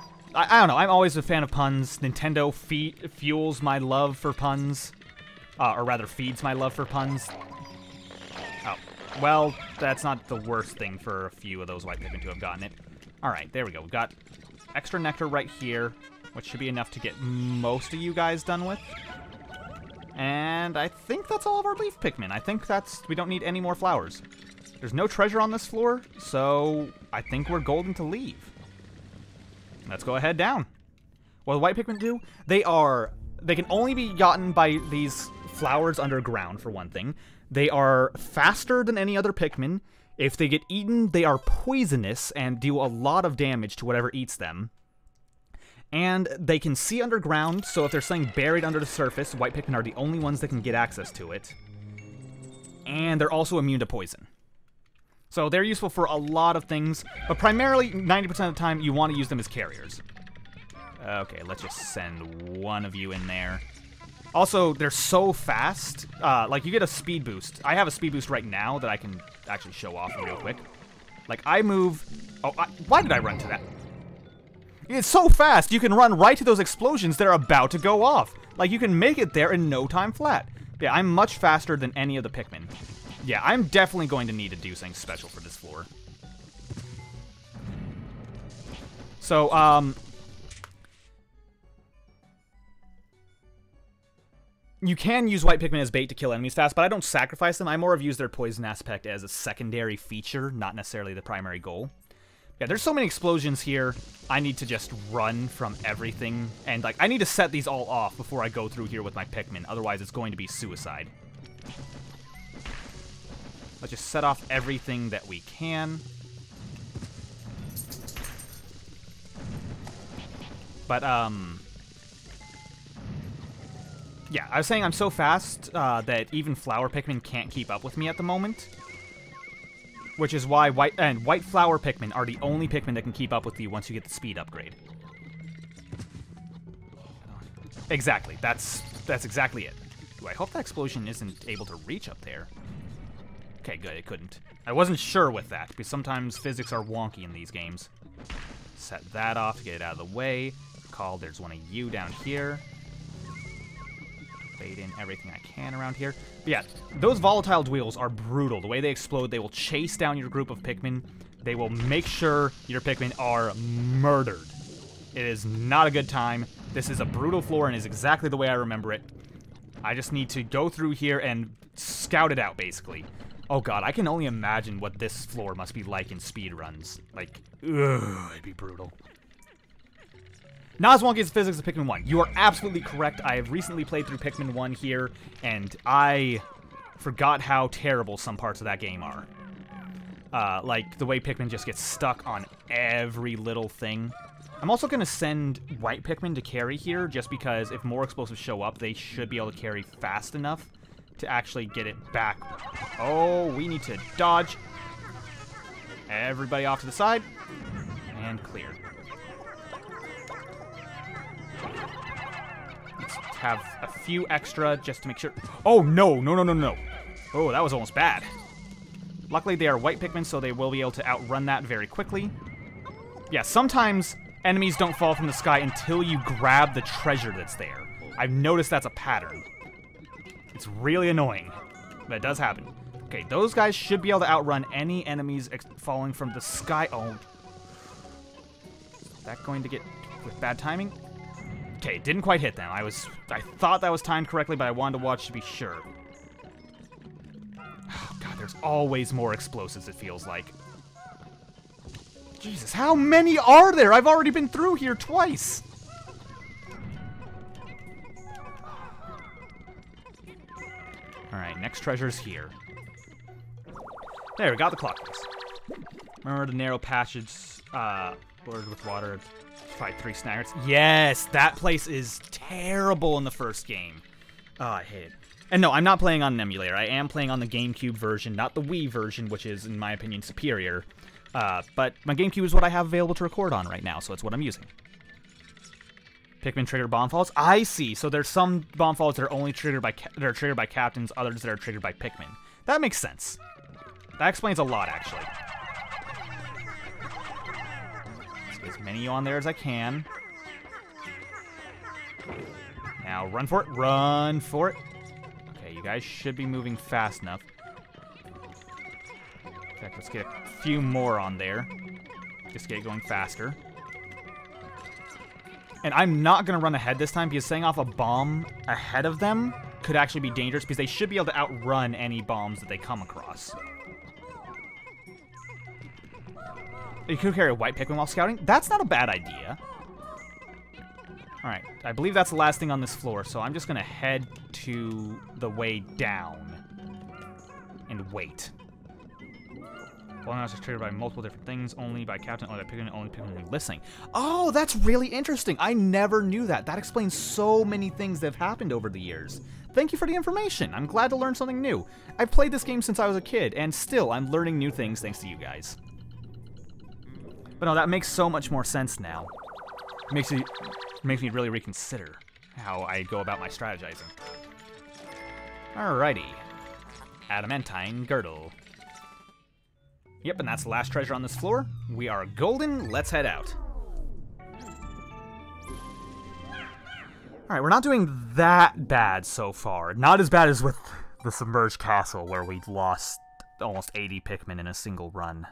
Speaker 1: don't know, I'm always a fan of puns. Nintendo fuels my love for puns. Or rather, feeds my love for puns. Oh, well, that's not the worst thing for a few of those white Pikmin to have gotten it. Alright, there we go. We've got extra nectar right here, which should be enough to get most of you guys done with. And I think that's all of our leaf Pikmin. I think we don't need any more flowers. There's no treasure on this floor, so I think we're golden to leave. Let's go ahead down. What do white Pikmin do? They can only be gotten by these flowers underground, for one thing. They are faster than any other Pikmin. If they get eaten, they are poisonous and do a lot of damage to whatever eats them. And they can see underground, so if there's something buried under the surface, white Pikmin are the only ones that can get access to it. And they're also immune to poison. So they're useful for a lot of things, but primarily, 90% of the time, you want to use them as carriers. Okay, let's just send one of you in there. Also, they're so fast. Like, you get a speed boost. I have a speed boost right now that I can actually show off real quick. Like, I move... Oh, why did I run to that? It's so fast, you can run right to those explosions that are about to go off. Like, you can make it there in no time flat. Yeah, I'm much faster than any of the Pikmin. Yeah, I'm definitely going to need to do something special for this floor. So, you can use white Pikmin as bait to kill enemies fast, but I don't sacrifice them. I more of use their poison aspect as a secondary feature, not necessarily the primary goal. Yeah, there's so many explosions here, I need to just run from everything. And, like, I need to set these all off before I go through here with my Pikmin, otherwise it's going to be suicide. Let's just set off everything that we can. But, yeah, I was saying I'm so fast that even flower Pikmin can't keep up with me at the moment. Which is why white flower Pikmin are the only Pikmin that can keep up with you once you get the speed upgrade. Exactly, that's exactly it. Ooh, I hope that explosion isn't able to reach up there. Okay, good, it couldn't. I wasn't sure with that, because sometimes physics are wonky in these games. Set that off to get it out of the way. Call, there's one of you down here. Bait in everything I can around here. But yeah, those volatile wheels are brutal. The way they explode, they will chase down your group of Pikmin. They will make sure your Pikmin are murdered. It is not a good time. This is a brutal floor and is exactly the way I remember it. I just need to go through here and scout it out, basically. Oh god, I can only imagine what this floor must be like in speedruns. Like, ugh, it'd be brutal. Not as wonky as the physics of Pikmin 1. You are absolutely correct. I have recently played through Pikmin 1 here, and I forgot how terrible some parts of that game are. Like, the way Pikmin just gets stuck on every little thing. I'm also going to send white Pikmin to carry here, just because if more explosives show up, they should be able to carry fast enough to actually get it back. Oh, we need to dodge. Everybody off to the side. And clear. Let's have a few extra just to make sure. Oh, no. Oh, that was almost bad. Luckily, they are white Pikmin, so they will be able to outrun that very quickly. Yeah, sometimes enemies don't fall from the sky until you grab the treasure that's there. I've noticed that's a pattern. It's really annoying, but it does happen. Okay, those guys should be able to outrun any enemies falling from the sky. Oh. Is that going to get with bad timing? Okay, didn't quite hit them. I thought that was timed correctly, but I wanted to watch to be sure. Oh, God, there's always more explosives, it feels like. Jesus, how many are there? I've already been through here twice. Alright, next treasure's here. There, we got the clock piece. Remember the narrow passage, bordered with water. Fight 3 snaggarts. Yes, that place is terrible in the first game. Oh, I hate it. And no, I'm not playing on an emulator. I am playing on the GameCube version, not the Wii version, which is, in my opinion, superior. But my GameCube is what I have available to record on right now, so it's what I'm using. Pikmin trigger bomb falls. I see. So there's some bomb falls that are only triggered by captains, others that are triggered by Pikmin. That makes sense. That explains a lot, actually. Let's get as many on there as I can. Now run for it. Run for it. Okay, you guys should be moving fast enough. In fact, let's get a few more on there. Just get it going faster. And I'm not going to run ahead this time because setting off a bomb ahead of them could actually be dangerous because they should be able to outrun any bombs that they come across. You could carry a white Pikmin while scouting. That's not a bad idea. Alright, I believe that's the last thing on this floor, so I'm just going to head to the way down and wait. Falling is triggered by multiple different things, only by captain, only by Pikmin, only Pikmin listening. Oh, that's really interesting. I never knew that. That explains so many things that have happened over the years. Thank you for the information. I'm glad to learn something new. I've played this game since I was a kid, and still, I'm learning new things thanks to you guys. But no, that makes so much more sense now. It makes me really reconsider how I go about my strategizing. Alrighty. Adamantine Girdle. Yep, and that's the last treasure on this floor. We are golden. Let's head out. Alright, we're not doing that bad so far. Not as bad as with the Submerged Castle, where we lost almost 80 Pikmin in a single run.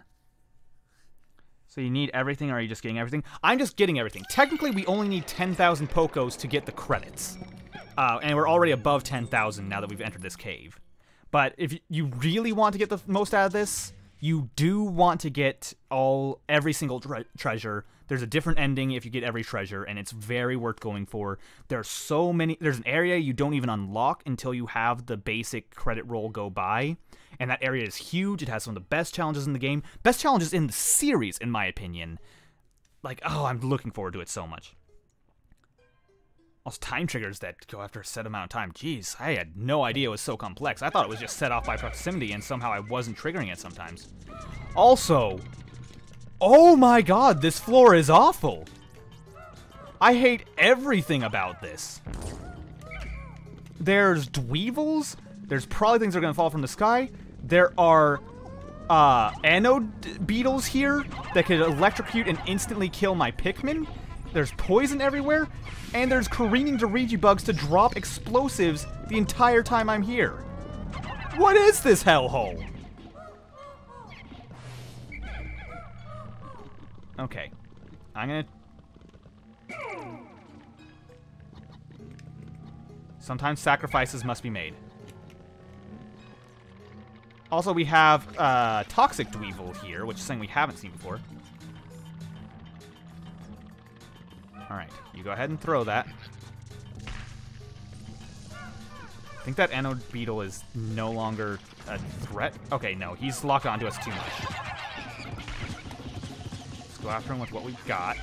Speaker 1: So you need everything, or are you just getting everything? I'm just getting everything. Technically, we only need 10,000 Pokos to get the credits. And we're already above 10,000 now that we've entered this cave. But if you really want to get the most out of this, you do want to get every single treasure. There's a different ending if you get every treasure, and it's very worth going for. There's so many. There's an area you don't even unlock until you have the basic credit roll go by. And that area is huge. It has some of the best challenges in the game. Best challenges in the series, in my opinion. Like, oh, I'm looking forward to it so much. Also, time triggers that go after a set amount of time. Jeez, I had no idea it was so complex. I thought it was just set off by proximity, and somehow I wasn't triggering it sometimes. Also, oh my god, this floor is awful. I hate everything about this. There's dweevils. There's probably things that are going to fall from the sky. There are anode beetles here that could electrocute and instantly kill my Pikmin. There's poison everywhere. And there's careening Dirigi bugs to drop explosives the entire time I'm here. What is this hellhole? Okay. I'm gonna... Sometimes sacrifices must be made. Also, we have Toxic Dweevil here, which is something we haven't seen before. Alright, you go ahead and throw that. I think that anode beetle is no longer a threat. Okay, no, he's locked onto us too much. Let's go after him with what we've got.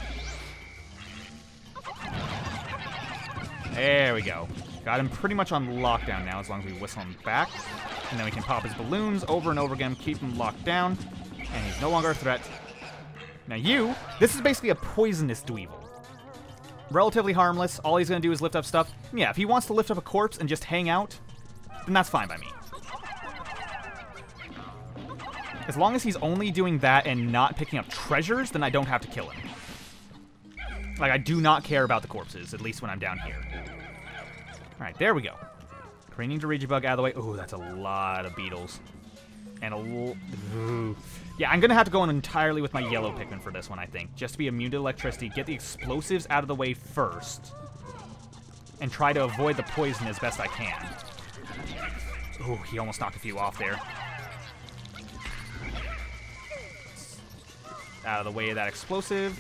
Speaker 1: There we go. Got him pretty much on lockdown now, as long as we whistle him back. And then we can pop his balloons over and over again, keep him locked down. And he's no longer a threat. Now this is basically a poisonous dweevil. Relatively harmless. All he's going to do is lift up stuff. Yeah, if he wants to lift up a corpse and just hang out, then that's fine by me. As long as he's only doing that and not picking up treasures, then I don't have to kill him. Like, I do not care about the corpses, at least when I'm down here. Alright, there we go. Careening Dirigi bug out of the way. Ooh, that's a lot of beetles. And a little... Yeah, I'm going to have to go in entirely with my yellow Pikmin for this one, I think. Just to be immune to electricity, get the explosives out of the way first. And try to avoid the poison as best I can. Ooh, he almost knocked a few off there. Out of the way of that explosive.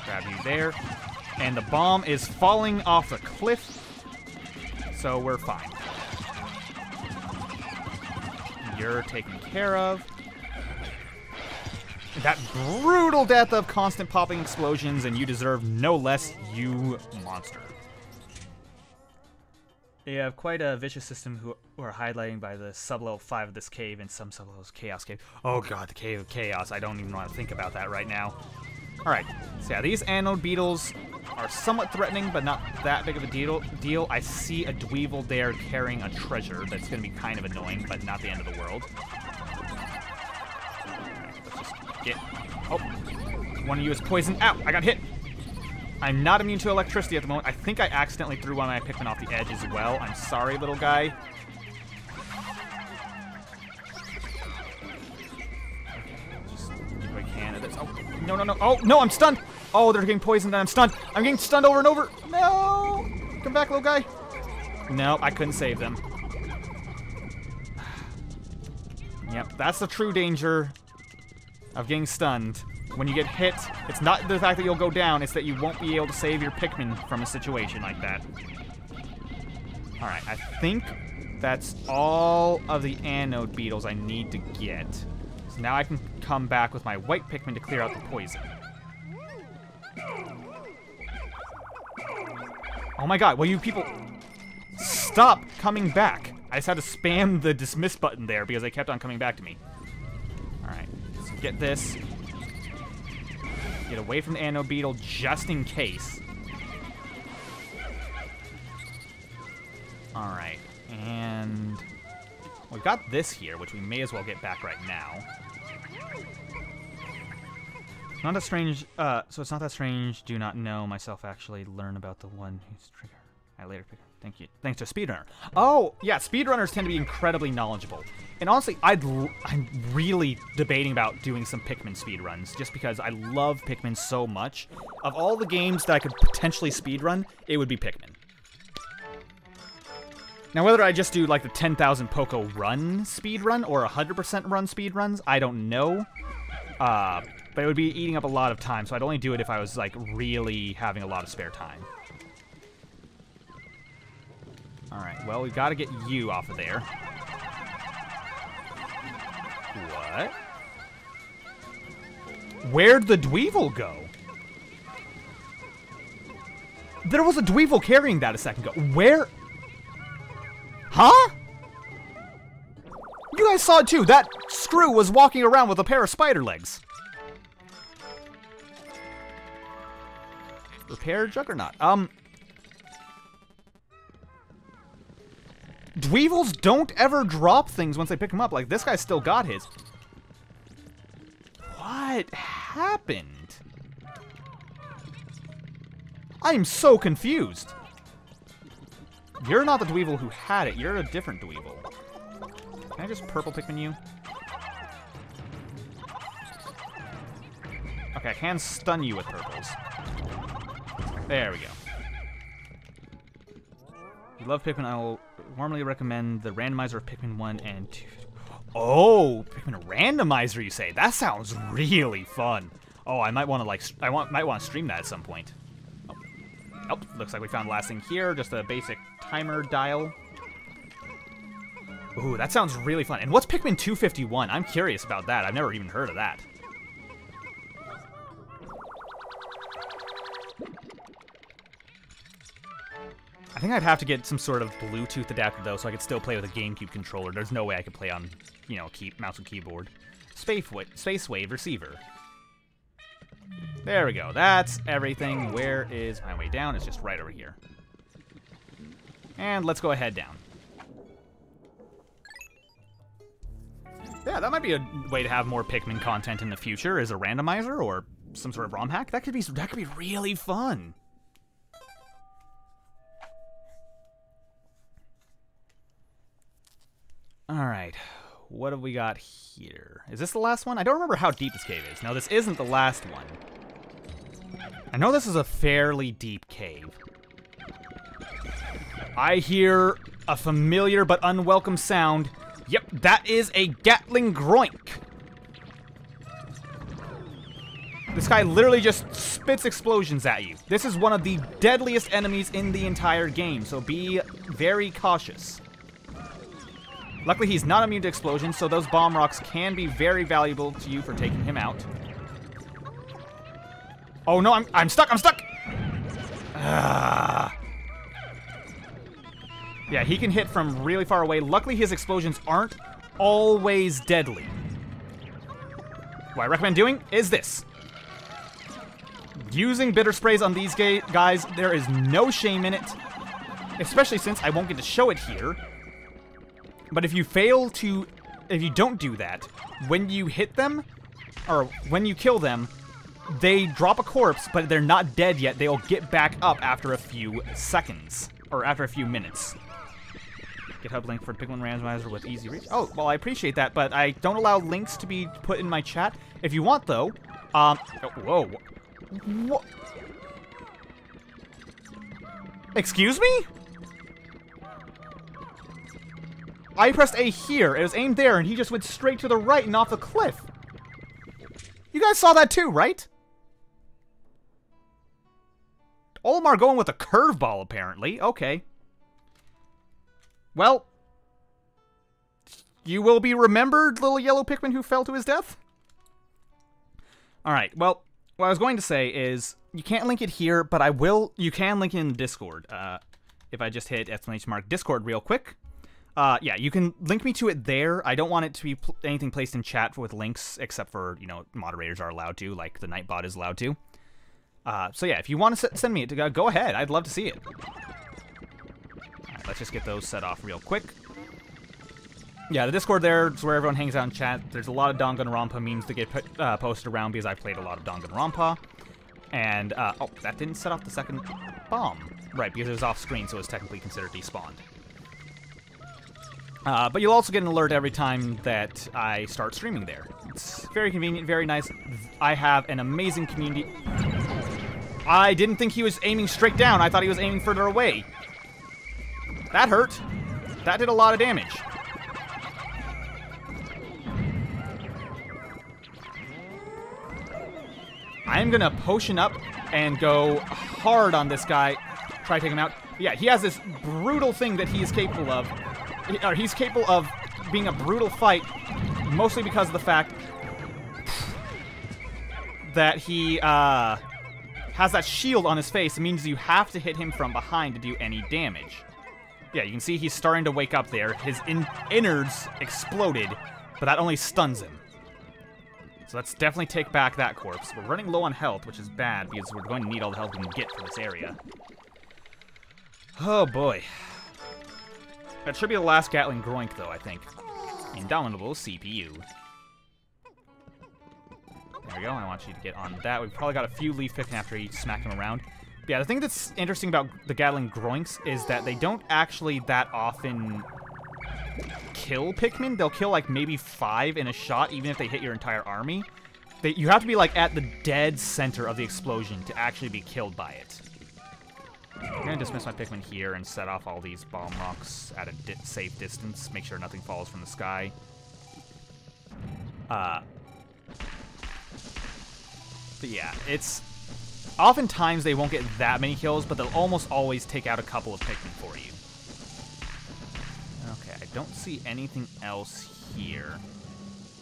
Speaker 1: Grab you there. And the bomb is falling off the cliff. So we're fine. You're taken care of. That brutal death of constant popping explosions, and you deserve no less, you monster. They have quite a vicious system who are highlighting by the sub-level 5 of this cave and some sub-levels Chaos Cave. Oh god, the Cave of Chaos. I don't even want to think about that right now. Alright, so yeah, these anode beetles are somewhat threatening, but not that big of a deal. I see a dweevil there carrying a treasure that's going to be kind of annoying, but not the end of the world. Let's just get... Oh, one of you is poisoned. Ow, I got hit. I'm not immune to electricity at the moment. I think I accidentally threw one of my Pikmin off the edge as well. I'm sorry, little guy. Just do what I can of this. Oh, no. Oh, no, I'm stunned. Oh, they're getting poisoned and I'm stunned. I'm getting stunned over and over. No! Come back, little guy? Nope, I couldn't save them. Yep, that's the true danger of getting stunned. When you get hit, it's not the fact that you'll go down, it's that you won't be able to save your Pikmin from a situation like that. Alright, I think that's all of the anode beetles I need to get. So now I can come back with my white Pikmin to clear out the poison. Oh my god, will you people stop coming back? I just had to spam the dismiss button there because they kept on coming back to me. Alright, so get this. Get away from the anode beetle just in case. Alright, and we've got this here, which we may as well get back right now. It's not that strange, so it's not that strange. Do not know myself actually learn about the one who's trigger. I later pick. Thank you. Thanks to Speedrunner. Oh, yeah, speedrunners tend to be incredibly knowledgeable. And honestly, I'm really debating about doing some Pikmin speedruns, just because I love Pikmin so much. Of all the games that I could potentially speedrun, it would be Pikmin. Now, whether I just do, like, the 10,000 Poco run speedrun or 100% run speedruns, I don't know. But it would be eating up a lot of time, so I'd only do it if I was, like, really having a lot of spare time. Alright, well, we've got to get you off of there. What? Where'd the Dweevil go? There was a Dweevil carrying that a second ago. Where? Huh? You guys saw it too. That screw was walking around with a pair of spider legs. Repair Juggernaut. Dweevils don't ever drop things once they pick them up. Like, this guy still got his. What happened? I'm so confused. You're not the Dweevil who had it. You're a different Dweevil. Can I just purple Pikmin you? Okay, I can stun you with purples. There we go. If you love Pikmin, I will warmly recommend the randomizer of Pikmin 1 and 2. Oh, Pikmin randomizer, you say? That sounds really fun. Oh, I might want to, like, might want to stream that at some point. Oh, looks like we found the last thing here. Just a basic timer dial. Ooh, that sounds really fun. And what's Pikmin 251? I'm curious about that. I've never even heard of that. I think I'd have to get some sort of Bluetooth adapter, though, so I could still play with a GameCube controller. There's no way I could play on, you know, mouse and keyboard. Space Wave Receiver. There we go. That's everything. Where is my way down? It's just right over here. And let's go ahead down. Yeah, that might be a way to have more Pikmin content in the future, is a randomizer or some sort of ROM hack. That could be really fun. Alright, what have we got here? Is this the last one? I don't remember how deep this cave is. No, this isn't the last one. I know this is a fairly deep cave. I hear a familiar but unwelcome sound. Yep, that is a Gatling Groink. This guy literally just spits explosions at you. This is one of the deadliest enemies in the entire game, so be very cautious. Luckily, he's not immune to explosions, so those bomb rocks can be very valuable to you for taking him out. Oh no, I'm stuck, I'm stuck! Yeah, he can hit from really far away. Luckily, his explosions aren't always deadly. What I recommend doing is this. Using bitter sprays on these guys, there is no shame in it. Especially since I won't get to show it here. But if you don't do that, when you hit them, or when you kill them, they drop a corpse, but they're not dead yet. They'll get back up after a few seconds, or after a few minutes. GitHub link for Pikmin randomizer with easy reach. Oh, well, I appreciate that, but I don't allow links to be put in my chat. If you want, though, whoa. What? Excuse me? I pressed A here. It was aimed there, and he just went straight to the right and off the cliff. You guys saw that too, right? Olimar going with a curveball, apparently. Okay. Well, you will be remembered, little yellow Pikmin who fell to his death. Alright, well, what I was going to say is, you can't link it here, but you can link it in the Discord. If I just hit ! Discord real quick. Yeah, you can link me to it there. I don't want it to be anything placed in chat with links, except for, you know, moderators are allowed to, like the Nightbot is allowed to. So yeah, if you want to send me it, go ahead. I'd love to see it. Alright, let's just get those set off real quick. Yeah, the Discord there is where everyone hangs out and chat. There's a lot of Danganronpa memes that get posted around because I've played a lot of Danganronpa. And, oh, that didn't set off the second bomb. Right, because it was off screen, so it was technically considered despawned. But you'll also get an alert every time that I start streaming there. It's very convenient, very nice. I have an amazing community. I didn't think he was aiming straight down. I thought he was aiming further away. That hurt. That did a lot of damage. I'm gonna potion up and go hard on this guy. Try to take him out. Yeah, he has this brutal thing that he is capable of. He's capable of being a brutal fight, mostly because of the fact that he has that shield on his face. It means you have to hit him from behind to do any damage. Yeah, you can see he's starting to wake up there. His innards exploded, but that only stuns him. So let's definitely take back that corpse. We're running low on health, which is bad, because we're going to need all the health we can get for this area. Oh, boy. That should be the last Gatling Groink, though, I think. Indomitable CPU. There we go. I want you to get on that. We've probably got a few leaf picking after you smack him around. But yeah, the thing that's interesting about the Gatling Groinks is that they don't actually that often kill Pikmin. They'll kill like maybe 5 in a shot, even if they hit your entire army. You have to be like at the dead center of the explosion to actually be killed by it. I'm gonna dismiss my Pikmin here and set off all these bomb rocks at a safe distance. Make sure nothing falls from the sky. But yeah, it's oftentimes they won't get that many kills, but they'll almost always take out a couple of Pikmin for you. Okay, I don't see anything else here.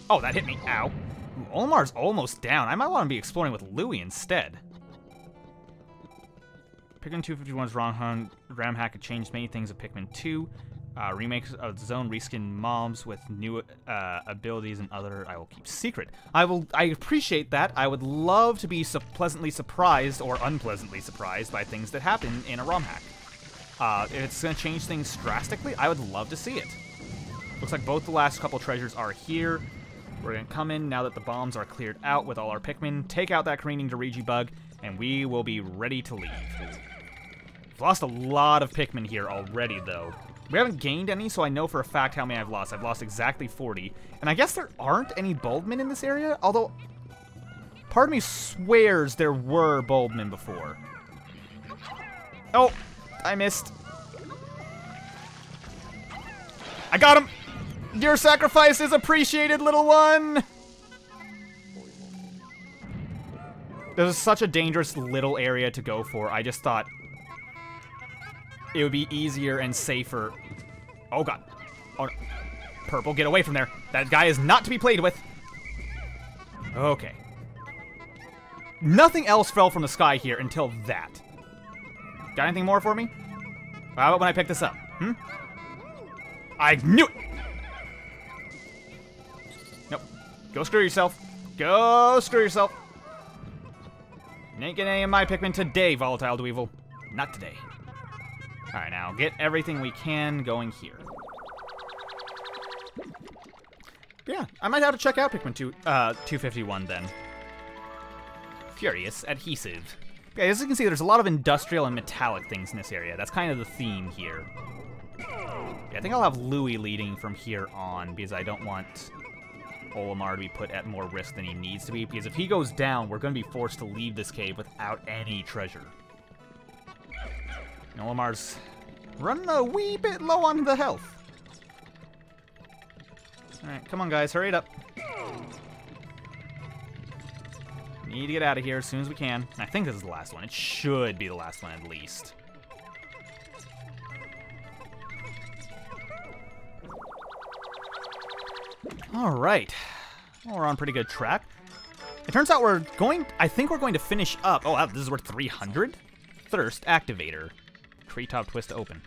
Speaker 1: Oh, that hit me. Ow. Ooh, Olimar's almost down. I might want to be exploring with Louie instead. Pikmin 251's RAM hack had changed many things of Pikmin 2. Remakes of the zone, reskin mobs with new abilities and other I will keep secret. I appreciate that. I would love to be pleasantly surprised or unpleasantly surprised by things that happen in a ROM hack. If it's going to change things drastically, I would love to see it. Looks like both the last couple treasures are here. We're going to come in now that the bombs are cleared out with all our Pikmin, take out that careening Doriji bug, and we will be ready to leave. We've lost a lot of Pikmin here already, though. We haven't gained any, so I know for a fact how many I've lost. I've lost exactly 40. And I guess there aren't any Bulbmin in this area, although part of me swears there were Bulbmin before. Oh, I missed. I got him! Your sacrifice is appreciated, little one! This is such a dangerous little area to go for. I just thought it would be easier and safer. Oh, God. Oh, no. Purple, get away from there. That guy is not to be played with. Okay. Nothing else fell from the sky here until that. Got anything more for me? How about when I pick this up? I knew it! Nope. Go screw yourself. Go screw yourself. You ain't getting any of my Pikmin today, Volatile Dweevil. Not today. Alright, now get everything we can going here. Yeah, I might have to check out Pikmin 251 then. Furious Adhesive. Okay, as you can see, there's a lot of industrial and metallic things in this area. That's kind of the theme here. Yeah, I think I'll have Louie leading from here on, because I don't want Olimar to be put at more risk than he needs to be, because if he goes down, we're going to be forced to leave this cave without any treasure. Olimar's running a wee bit low on the health. Alright, come on guys, hurry it up. Need to get out of here as soon as we can. I think this is the last one. It should be the last one at least. Alright. Well, we're on pretty good track. It turns out I think we're going to finish up. Oh, wow, this is worth 300? Thirst Activator. Treetop twist to open.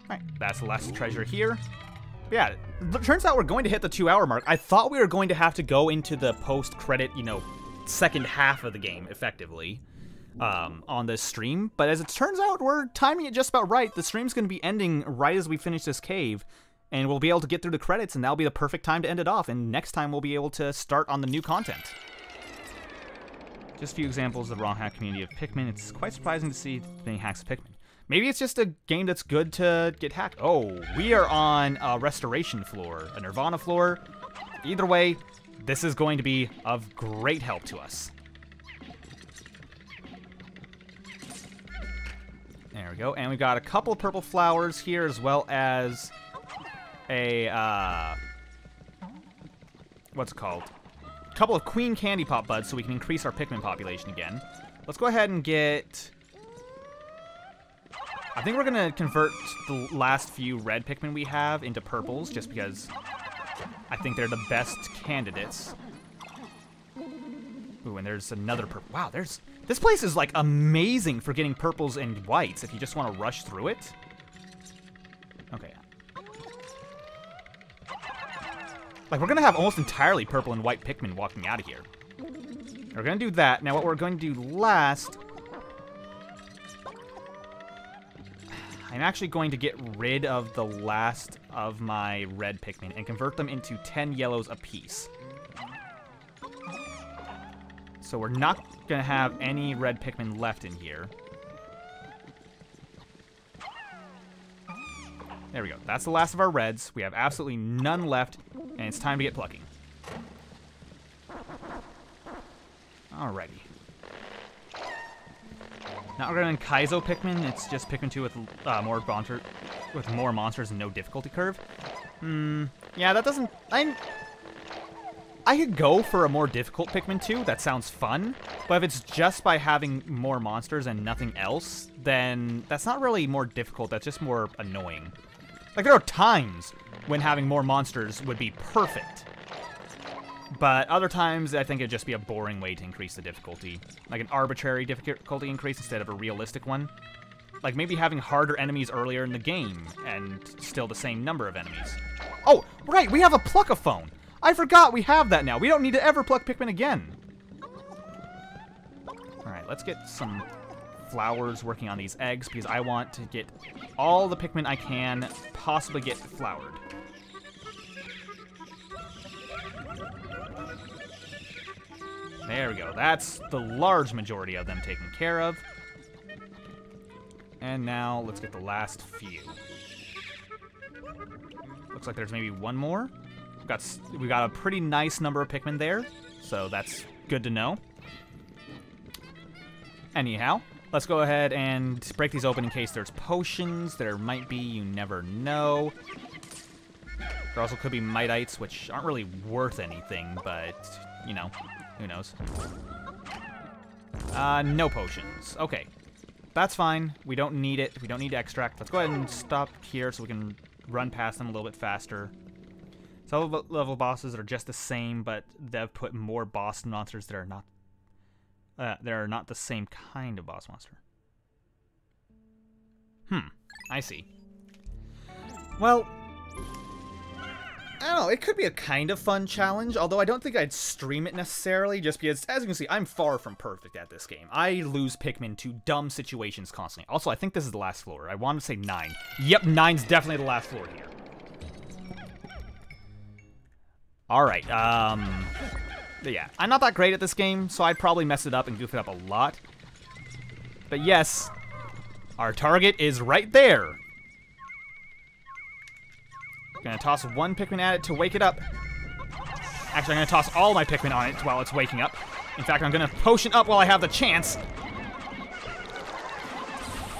Speaker 1: Alright, that's the last treasure here. Yeah, it turns out we're going to hit the 2-hour mark. I thought we were going to have to go into the post-credit, second half of the game, effectively, on this stream. But as it turns out, we're timing it just about right. The stream's going to be ending right as we finish this cave, and we'll be able to get through the credits, and that'll be the perfect time to end it off. And next time, we'll be able to start on the new content. Just a few examples of the wrong hack community of Pikmin. It's quite surprising to see many hacks of Pikmin. Maybe it's just a game that's good to get hacked. Oh, we are on a restoration floor, a Nirvana floor. Either way, this is going to be of great help to us. There we go. And we've got a couple of purple flowers here, as well as a, what's it called? A couple of Queen Candy Pop Buds so we can increase our Pikmin population again. Let's go ahead and get... I think we're going to convert the last few red Pikmin we have into purples, just because I think they're the best candidates. Ooh, and there's another purple. Wow, this place is, like, amazing for getting purples and whites if you just want to rush through it. Okay. Like, we're going to have almost entirely purple and white Pikmin walking out of here. We're going to do that. Now, what we're going to do last... I'm actually going to get rid of the last of my red Pikmin and convert them into 10 yellows apiece. So we're not going to have any red Pikmin left in here. There we go. That's the last of our reds. We have absolutely none left, and it's time to get plucking. Alrighty. Not running Kaizo Pikmin, it's just Pikmin 2 with more monsters and no difficulty curve. Yeah, that doesn't... I could go for a more difficult Pikmin 2, that sounds fun, but if it's just by having more monsters and nothing else, then that's not really more difficult, that's just more annoying. Like, there are times when having more monsters would be perfect. But other times, I think it'd just be a boring way to increase the difficulty. Like an arbitrary difficulty increase instead of a realistic one. Like maybe having harder enemies earlier in the game, and still the same number of enemies. Oh, right, we have a Pluck-a-phone! I forgot we have that now. We don't need to ever pluck Pikmin again. Alright, let's get some flowers working on these eggs, because I want to get all the Pikmin I can possibly get flowered. There we go. That's the large majority of them taken care of. And now, let's get the last few. Looks like there's maybe one more. We got a pretty nice number of Pikmin there, so that's good to know. Anyhow, let's go ahead and break these open in case there's potions. There might be, you never know. There also could be Mitites, which aren't really worth anything, but, you know, who knows. No potions. Okay. That's fine. We don't need it. We don't need extract. Let's go ahead and stop here so we can run past them a little bit faster. Some level bosses are just the same, but they've put more boss monsters that are not the same kind of boss monster. I see. Well, I don't know, it could be a kind of fun challenge, although I don't think I'd stream it necessarily, just because, as you can see, I'm far from perfect at this game. I lose Pikmin to dumb situations constantly. Also, I think this is the last floor. I want to say 9. Yep, 9's definitely the last floor here. Alright, yeah, I'm not that great at this game, so I'd probably mess it up and goof it up a lot. But yes, our target is right there. Gonna toss one Pikmin at it to wake it up. Actually, I'm gonna toss all my Pikmin on it while it's waking up. In fact, I'm gonna potion up while I have the chance.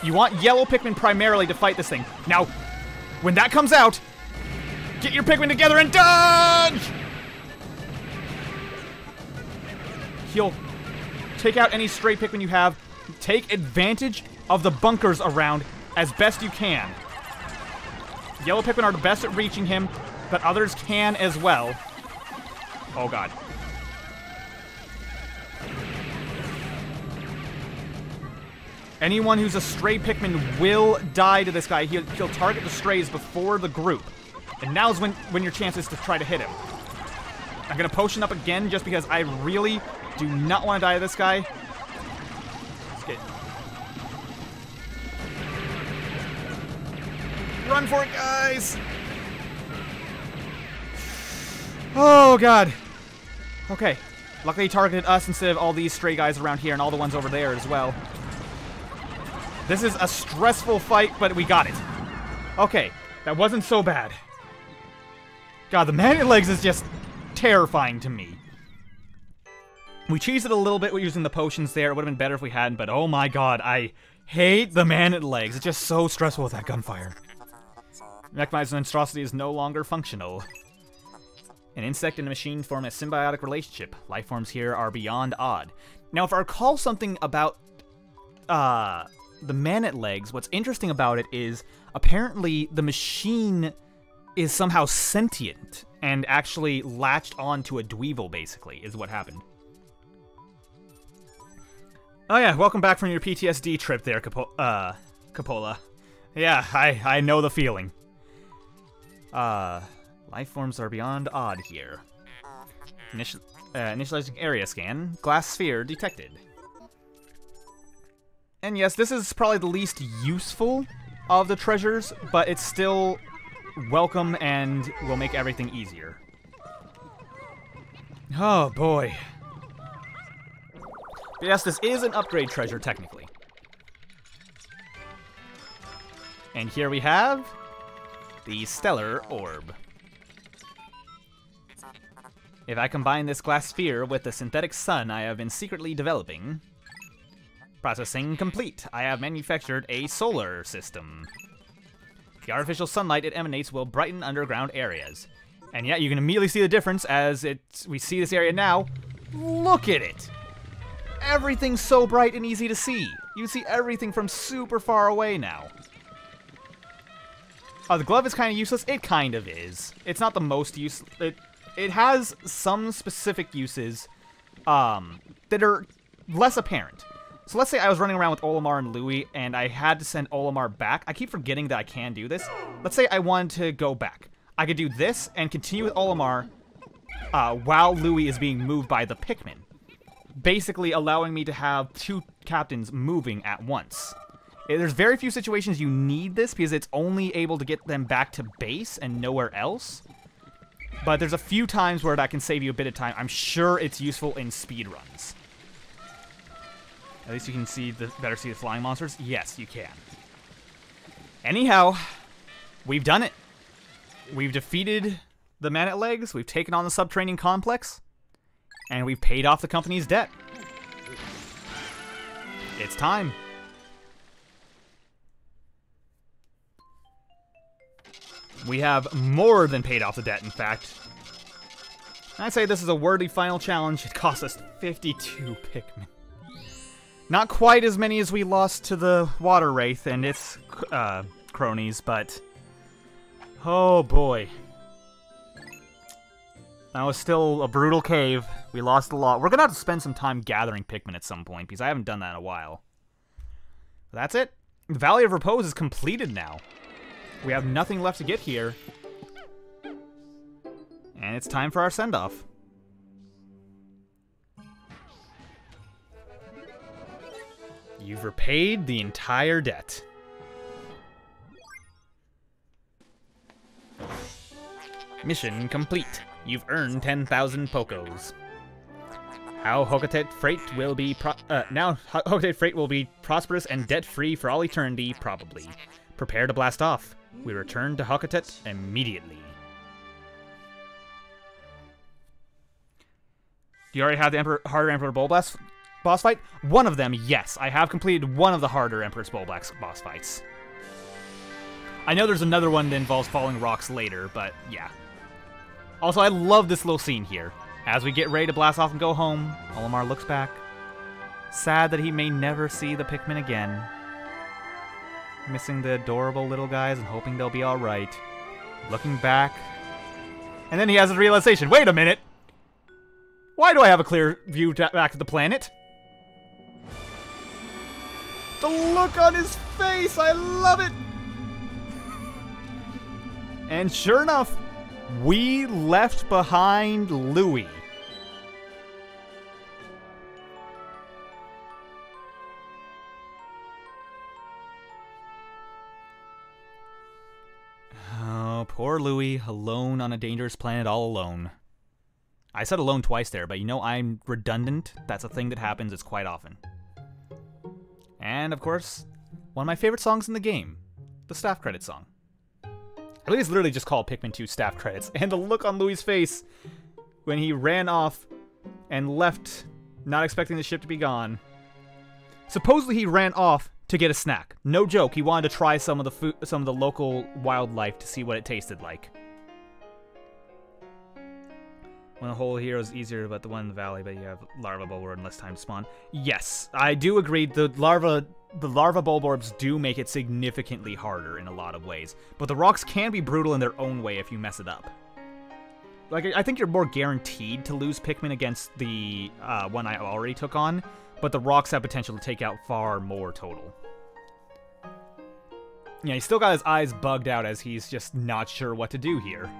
Speaker 1: You want yellow Pikmin primarily to fight this thing. Now, when that comes out, get your Pikmin together and dodge! He'll take out any stray Pikmin you have. Take advantage of the bunkers around as best you can. Yellow Pikmin are the best at reaching him, but others can as well. Oh god. Anyone who's a stray Pikmin will die to this guy. He'll target the strays before the group. And now's when your chance is to try to hit him. I'm gonna potion up again just because I really do not want to die to this guy. Let's get... Run for it, guys! Oh, God. Okay. Luckily he targeted us instead of all these stray guys around here and all the ones over there as well. This is a stressful fight, but we got it. Okay. That wasn't so bad. God, the man at legs is just terrifying to me. We cheesed it a little bit using the potions there. It would have been better if we hadn't, but oh my god, I hate the man at legs. It's just so stressful with that gunfire. Mechanized monstrosity is no longer functional. An insect and a machine form a symbiotic relationship. Life forms here are beyond odd. Now, if I recall something about the man at legs, what's interesting about it is apparently the machine is somehow sentient and actually latched onto a dweevil, basically, is what happened. Oh yeah, welcome back from your PTSD trip there, Capola. Yeah, I know the feeling. Life forms are beyond odd here. Initializing area scan. Glass sphere detected. And yes, this is probably the least useful of the treasures, but it's still welcome and will make everything easier. Oh boy. But yes, this is an upgrade treasure, technically. And here we have the Stellar Orb. If I combine this glass sphere with the synthetic sun I have been secretly developing... Processing complete. I have manufactured a solar system. The artificial sunlight it emanates will brighten underground areas. And yeah, you can immediately see the difference as we see this area now. Look at it! Everything's so bright and easy to see. You see everything from super far away now. The glove is kind of useless. It kind of is. It's not the most useful. It has some specific uses that are less apparent. So let's say I was running around with Olimar and Louie, and I had to send Olimar back. I keep forgetting that I can do this. Let's say I wanted to go back. I could do this and continue with Olimar while Louie is being moved by the Pikmin. Basically allowing me to have two captains moving at once. There's very few situations you need this because it's only able to get them back to base and nowhere else. But there's a few times where that can save you a bit of time. I'm sure it's useful in speedruns. At least you can better see the flying monsters. Yes, you can. Anyhow, we've done it. We've defeated the man at legs. We've taken on the subterranean complex. And we've paid off the company's debt. It's time. We have more than paid off the debt, in fact. I'd say this is a worthy final challenge. It cost us 52 Pikmin. Not quite as many as we lost to the Water Wraith and its cronies, but... oh boy. That was still a brutal cave. We lost a lot. We're gonna have to spend some time gathering Pikmin at some point, because I haven't done that in a while. But that's it. The Valley of Repose is completed now. We have nothing left to get here. And it's time for our send-off. You've repaid the entire debt. Mission complete. You've earned 10,000 Pokos. How Hocotet Freight will be now Hocotet Freight will be prosperous and debt-free for all eternity, probably. Prepare to blast off. We return to Hocotet immediately. Do you already have the Harder Emperor Bull Blast? boss fight? One of them, yes. I have completed one of the harder Emperor's Bowlback boss fights. I know there's another one that involves falling rocks later, but yeah. Also, I love this little scene here. As we get ready to blast off and go home, Olimar looks back. Sad that he may never see the Pikmin again. Missing the adorable little guys and hoping they'll be alright. Looking back. And then he has a realization. Wait a minute! Why do I have a clear view back to the planet? The look on his face! I love it! And sure enough, we left behind Louie. Oh, poor Louie, alone on a dangerous planet all alone. I said alone twice there, but you know I'm redundant. That's a thing that happens, it's quite often. And, of course, one of my favorite songs in the game, the staff credit song. I believe it's literally just called Pikmin 2 staff credits, and the look on Louie's face when he ran off and left, not expecting the ship to be gone. Supposedly he ran off to get a snack. No joke, he wanted to try some of the food, some of the local wildlife to see what it tasted like. When the whole hero is easier, but the one in the valley, but you have larva bulborb and less time to spawn. Yes, I do agree. The larva bulborbs do make it significantly harder in a lot of ways, but the rocks can be brutal in their own way if you mess it up. Like, I think you're more guaranteed to lose Pikmin against the one I already took on, but the rocks have potential to take out far more total. Yeah, he's still got his eyes bugged out as he's just not sure what to do here.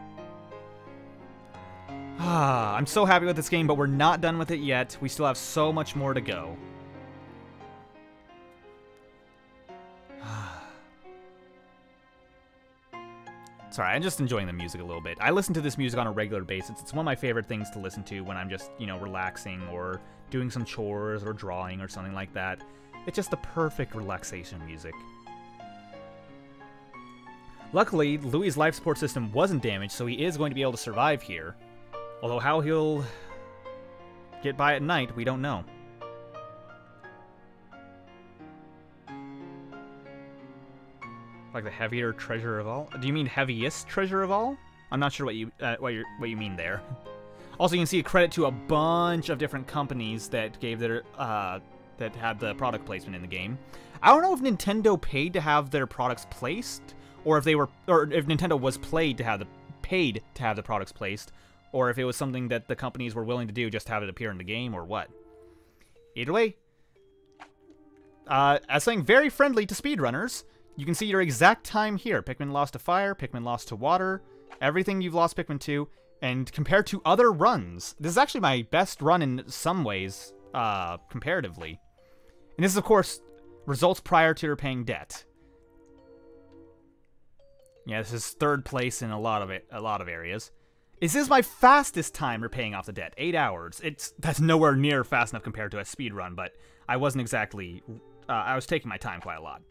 Speaker 1: I'm so happy with this game, but we're not done with it yet. We still have so much more to go. Sorry, I'm just enjoying the music a little bit. I listen to this music on a regular basis. It's one of my favorite things to listen to when I'm just, you know, relaxing or doing some chores or drawing or something like that. It's just the perfect relaxation music. Luckily, Louie's life support system wasn't damaged, so he is going to be able to survive here. Although how he'll get by at night, we don't know. Like the heavier treasure of all? Do you mean heaviest treasure of all? I'm not sure what you mean there. Also, you can see a credit to a bunch of different companies that gave their that had the product placement in the game. I don't know if Nintendo paid to have their products placed, or if they were, or if Nintendo was paid to have the products placed, or if it was something that the companies were willing to do just to have it appear in the game, or what. Either way, as something very friendly to speedrunners, you can see your exact time here. Pikmin lost to fire, Pikmin lost to water, everything you've lost Pikmin to, and compared to other runs, this is actually my best run in some ways, comparatively. And this is, of course, results prior to repaying debt. Yeah, this is third place in a lot of areas. This is my fastest time repaying off the debt, 8 hours. That's nowhere near fast enough compared to a speed run, but I wasn't exactly, I was taking my time quite a lot.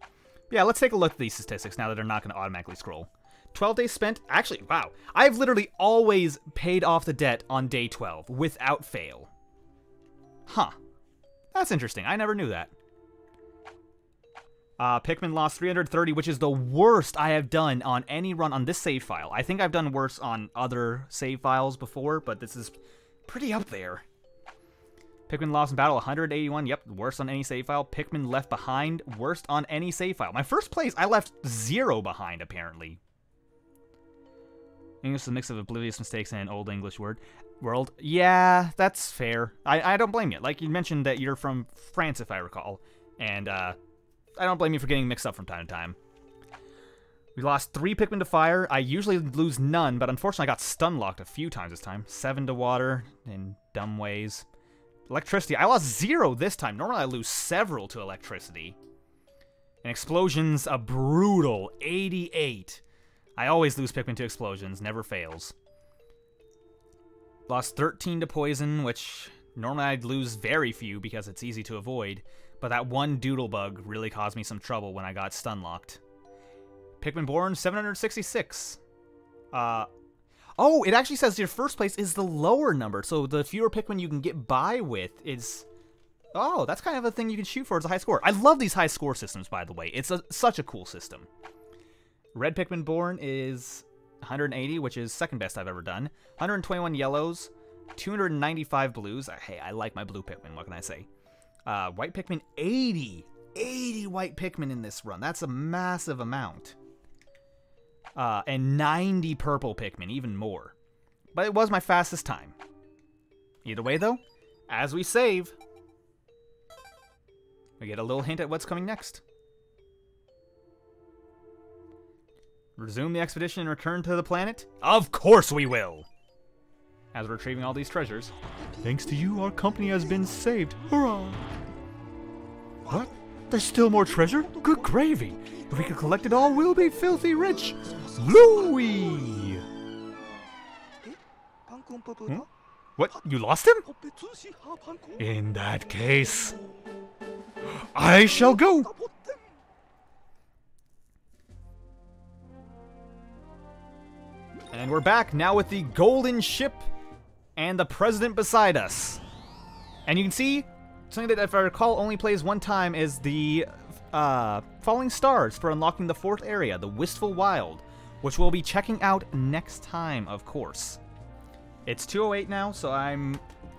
Speaker 1: Yeah, let's take a look at these statistics now that they're not going to automatically scroll. 12 days spent. Actually, wow. I've literally always paid off the debt on day 12 without fail. Huh. That's interesting. I never knew that. Pikmin lost 330, which is the worst I have done on any run on this save file. I think I've done worse on other save files before, but this is pretty up there. Pikmin lost in battle, 181. Yep, worst on any save file. Pikmin left behind, worst on any save file. My first place, I left 0 behind, apparently. English is a mix of oblivious mistakes and an old English world. Yeah, that's fair. I don't blame you. Like, you mentioned that you're from France, if I recall. And, I don't blame you for getting mixed up from time to time. We lost 3 Pikmin to fire. I usually lose none, but unfortunately I got stun-locked a few times this time. 7 to water, in dumb ways. Electricity, I lost 0 this time. Normally I lose several to electricity. And explosions, a brutal 88. I always lose Pikmin to explosions, never fails. Lost 13 to poison, which normally I'd lose very few because it's easy to avoid. But that one Doodlebug really caused me some trouble when I got stun-locked. Pikmin born, 766. Oh, it actually says your first place is the lower number, so the fewer Pikmin you can get by with is Oh, that's kind of a thing you can shoot for as a high score. I love these high score systems, by the way. It's such a cool system. Red Pikmin Born is 180, which is second best I've ever done. 121 yellows, 295 blues. Hey, I like my blue Pikmin, what can I say? White Pikmin, 80. 80 white Pikmin in this run. That's a massive amount. And 90 purple Pikmin, even more. But it was my fastest time. Either way, though, as we save, we get a little hint at what's coming next. Resume the expedition and return to the planet? Of course we will! As we're retrieving all these treasures. Thanks to you, our company has been saved. Hurrah! What? There's still more treasure? Good gravy! If we can collect it all, we'll be filthy rich! Louie! Huh? What? You lost him? In that case, I shall go! And we're back now with the golden ship and the president beside us. And you can see, something that if I recall only plays one time is the falling stars for unlocking the 4th area, the Wistful Wild, which we'll be checking out next time, of course. It's 2:08 now, so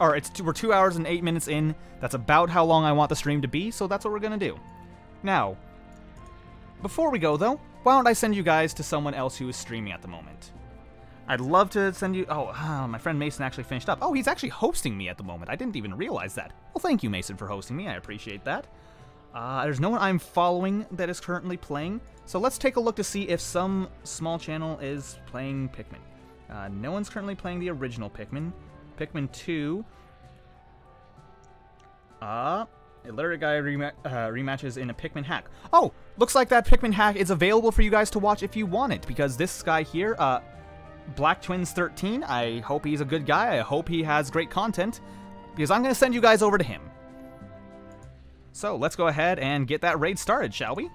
Speaker 1: we're 2 hours and 8 minutes in. That's about how long I want the stream to be, so that's what we're gonna do. Now, before we go though, why don't I send you guys to someone else who is streaming at the moment? I'd love to send you... my friend Mason actually finished up. Oh, he's actually hosting me at the moment. I didn't even realize that. Well, thank you, Mason, for hosting me. I appreciate that. There's no one I'm following that is currently playing. So let's take a look to see if some small channel is playing Pikmin. No one's currently playing the original Pikmin. Pikmin 2. Illiterate guy rematches in a Pikmin hack. Oh, looks like that Pikmin hack is available for you guys to watch if you want it. Because this guy here... Black Twins 13, I hope he's a good guy, I hope he has great content, because I'm going to send you guys over to him. So, let's go ahead and get that raid started, shall we?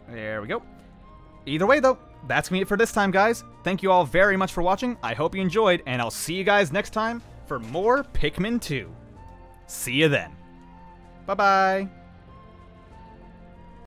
Speaker 1: There we go. Either way, though, that's going to be it for this time, guys. Thank you all very much for watching, I hope you enjoyed, and I'll see you guys next time for more Pikmin 2. See you then. Bye-bye.